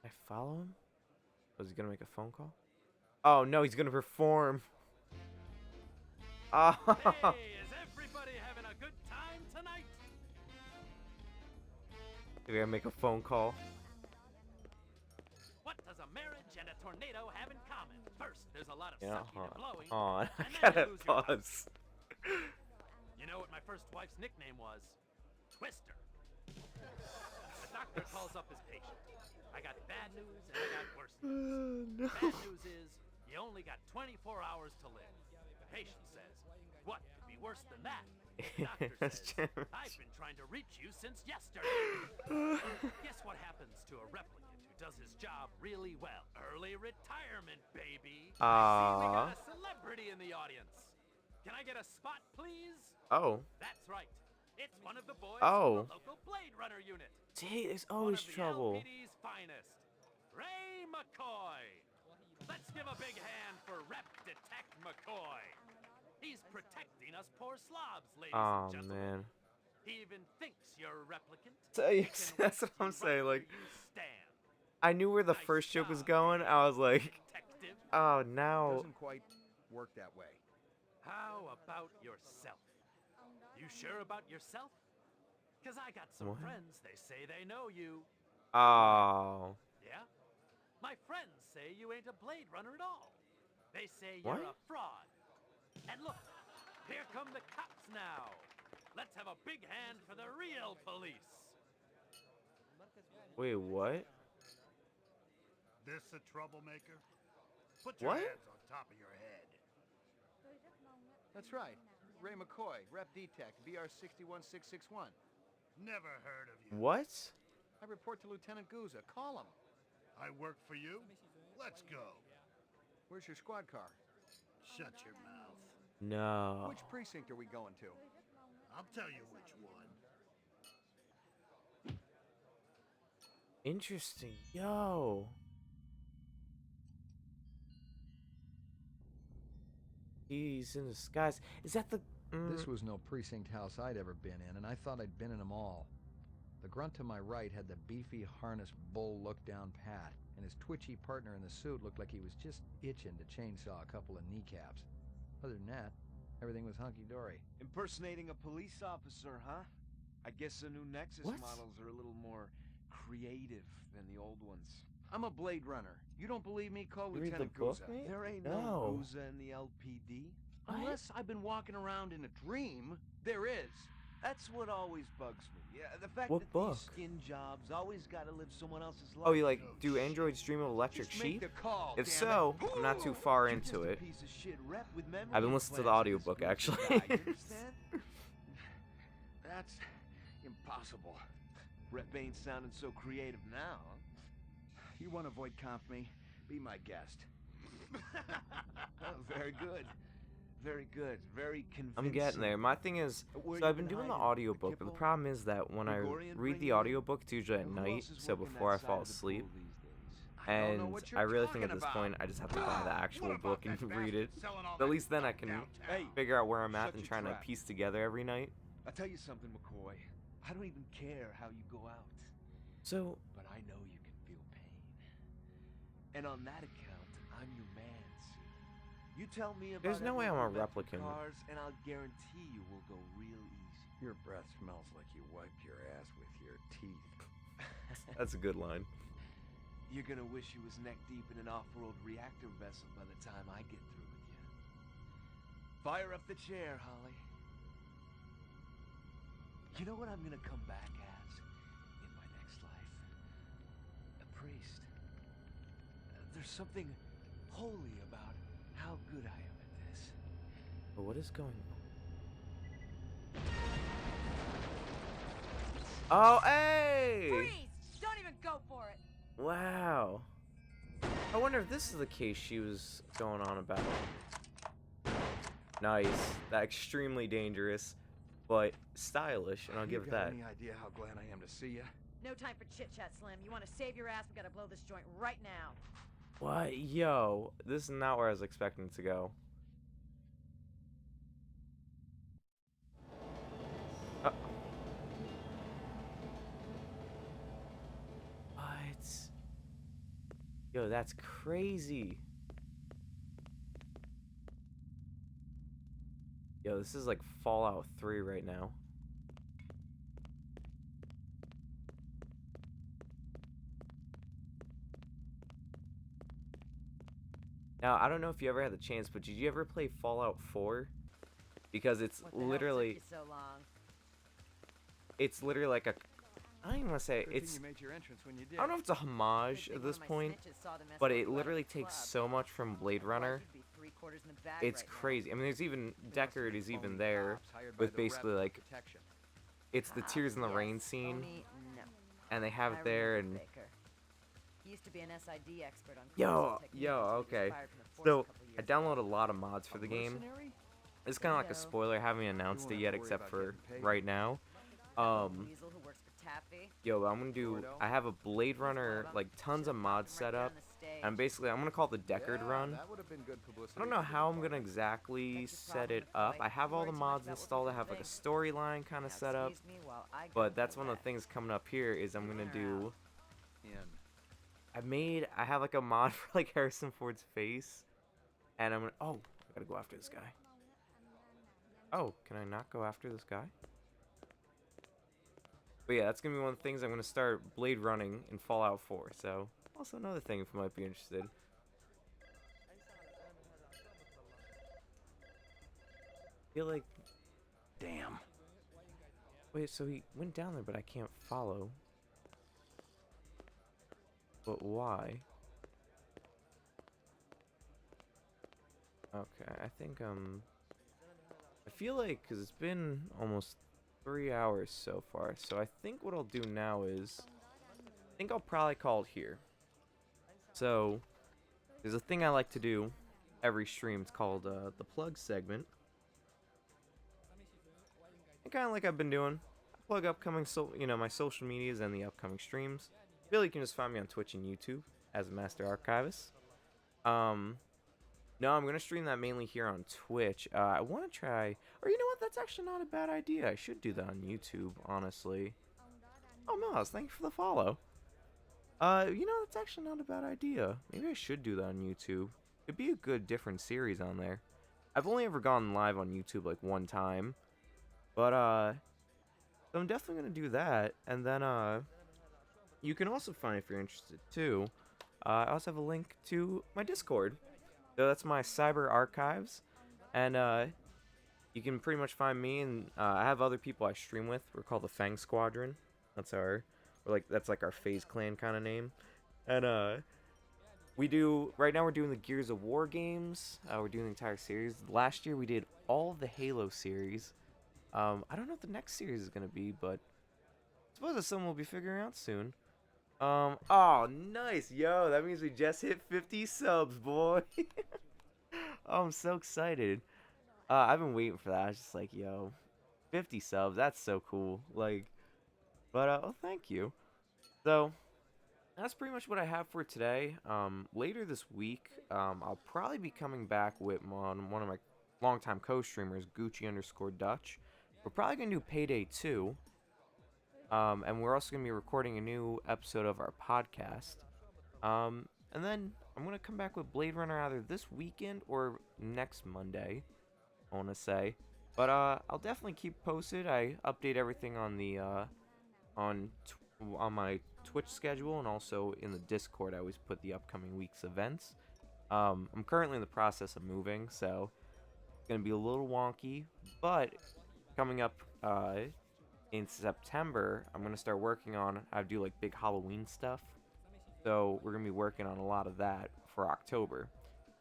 I follow him? Was he gonna make a phone call? Oh no, he's gonna perform. Oh. Hey, is everybody having a good time tonight? We gotta make a phone call. What does a marriage and a tornado have in common? First, there's a lot of Yeah, sucking and blowing. on. I and then gotta you lose your pause. You know what my first wife's nickname was? Twister. The doctor calls up his patient. I got bad news and I got worse news. No. Bad news is you only got 24 hours to live. The patient says, what could be worse than that? The doctor says, I've been trying to reach you since yesterday. Guess what happens to a replicant who does his job really well? Early retirement, baby. I see we got a celebrity in the audience. Can I get a spot, please? Oh. That's right. It's one of the boys Oh. from the local Blade Runner unit. See, there's always trouble. LPD's finest, Ray McCoy. Let's give a big hand for Rep Detect McCoy. He's protecting us poor slobs, ladies and gentlemen. Man. He even thinks you're a replicant. That's what I'm saying. Like, I knew where the first joke was going. I was like, oh, now. Doesn't quite work that way. How about yourself? You sure about yourself? Because I got some What? friends, they say they know you. Oh. Yeah? My friends say you ain't a Blade Runner at all. They say you're What? a fraud. And look, here come the cops now. Let's have a big hand for the real police. Wait, what? This a troublemaker? Put What? your hands on top of your head. That's right. Ray McCoy, Rep Detect, BR 61661. Never heard of you. What? I report to Lieutenant Gouza. Call him. I work for you? Let's go. Where's your squad car? Shut your mouth. No. Which precinct are we going to? I'll tell you which one. Interesting. Yo. He's in disguise. Is that the... This was no precinct house I'd ever been in, and I thought I'd been in them all. The grunt to my right had the beefy harness bull look down pat, and his twitchy partner in the suit looked like he was just itching to chainsaw a couple of kneecaps. Other than that, everything was hunky-dory. Impersonating a police officer, huh? I guess the new Nexus models are a little more creative than the old ones. I'm a Blade Runner. You don't believe me? Call You read the Lieutenant book, Gouza. mate? There ain't No. no Gouza in the LPD. Unless I've been walking around in a dream, there is. That's what always bugs me. Yeah, the fact What that book? these skin jobs always gotta live someone else's life. Oh, you like, do androids dream of electric Just make sheep? the call, If damn so, it. I'm not too far You're just into a it. piece of shit rep with memory I've been listening to the implants in audiobook, this actually. guy, you understand? That's impossible. Rep ain't sounding so creative now. You want to void comp me? Be my guest. Oh, very good. very good, very convincing. I'm getting there. My thing is, so I've been doing the audiobook, but the problem is that when I read the audiobook, it's usually at night, so before I fall asleep. And I really think at this point, I just have to buy the actual book and read it. But at least then I can figure out where I'm at and try and like piece together every night. I'll tell you something, McCoy. I don't even care how you go out. So, but I know you can feel pain. And on that account, I'm your man, see? You tell me about there's no way I'm a replicant. Cars, and I'll guarantee you will go real easy. Your breath smells like you wiped your ass with your teeth. That's a good line. You're gonna wish you was neck deep in an off-world reactor vessel by the time I get through with you. Fire up the chair, Holly. You know what I'm gonna come back as in my next life? A priest. There's something holy about how good I am at this. But what is going on? Oh, hey! Freeze! Don't even go for it! Wow. I wonder if this is the case she was going on about. Nice. That extremely dangerous, but stylish, and I'll give it that. Any idea how glad I am to see you? No time for chit-chat, Slim. You want to save your ass? We gotta blow this joint right now. What? Yo, this is not where I was expecting to go. What? Yo, that's crazy. Yo, this is like Fallout 3 right now. Now, I don't know if you ever had the chance, but did you ever play Fallout 4? Because it's literally... What the hell took you so long? It's literally like a... I don't even want to say it's... You made your entrance when you did. I don't know if it's a homage at this point, but it literally takes so much from Blade Runner. It's crazy. I mean, there's even... Deckard is even there with basically like... It's the Tears in the Rain scene. And they have it there and... He used to be an SID expert on okay. So, I downloaded a lot of mods for the game. It's kind of like a spoiler, I haven't announced it yet except for right now. Yo, I'm gonna do, I have a Blade Runner, like tons of mods set up. And basically, I'm gonna call it the Deckard run. I don't know how I'm gonna exactly set it up. I have all the mods installed, I have like a storyline kind of set up. But that's one of the things coming up here is I'm gonna do... I have like a mod for like Harrison Ford's face, and I'm gonna, oh, I gotta go after this guy. Oh, can I not go after this guy? But yeah, that's gonna be one of the things I'm gonna start Blade running in Fallout 4, so also another thing if you might be interested. I feel like, damn. Wait, so he went down there, but I can't follow. But why? Okay, I think, I feel like, because it's been almost 3 hours so far, so I think what I'll do now is, I think I'll probably call it here. So, there's a thing I like to do every stream, it's called, the plug segment. And kind of like I've been doing, I plug upcoming, my social medias and the upcoming streams. Really, you can just find me on Twitch and YouTube as TheMasterArchivist. No, I'm going to stream that mainly here on Twitch. I want to try... Or you know what? That's actually not a bad idea. I should do that on YouTube, honestly. Oh, Miles, thank you for the follow. You know, that's actually not a bad idea. Maybe I should do that on YouTube. It'd be a good, different series on there. I've only ever gone live on YouTube, like, one time. But, so I'm definitely going to do that. And then, you can also find, if you're interested too, I also have a link to my Discord. So that's my cyber archives, and you can pretty much find me, and I have other people I stream with. We're called the Fang Squadron. That's our FaZe Clan kind of name. And right now we're doing the Gears of War games. We're doing the entire series. Last year we did all of the Halo series. I don't know what the next series is gonna be, but I suppose that's something we'll be figuring out soon. Oh, nice. Yo, that means we just hit 50 subs, boy. Oh, I'm so excited. I've been waiting for that. I was just like, yo, 50 subs. That's so cool. Like, but oh, thank you. So that's pretty much what I have for today. Later this week, I'll probably be coming back with one of my longtime co-streamers, Gucci_Dutch. We're probably gonna do Payday 2. And we're also gonna be recording a new episode of our podcast. And then I'm gonna come back with Blade Runner either this weekend or next Monday, I want to say. But I'll definitely keep posted. I update everything on the on my Twitch schedule, and also in the Discord. I always put the upcoming week's events. I'm currently in the process of moving, so it's gonna be a little wonky. But coming up in September, I'm gonna start working on. I do like big Halloween stuff, so we're gonna be working on a lot of that for October.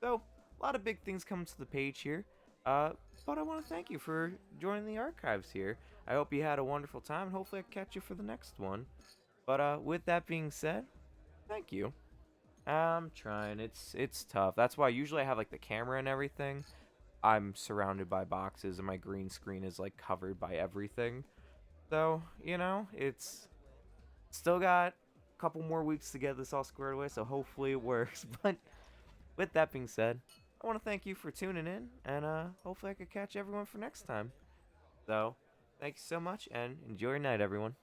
So a lot of big things coming to the page here. But I want to thank you for joining the archives here. I hope you had a wonderful time, and hopefully I catch you for the next one. But with that being said, thank you. I'm trying. It's tough. That's why usually I have like the camera and everything. I'm surrounded by boxes, and my green screen is like covered by everything. So it's still got a couple more weeks to get this all squared away. So hopefully it works. But with that being said, I want to thank you for tuning in, and hopefully I could catch everyone for next time. So, thank you so much, and enjoy your night, everyone.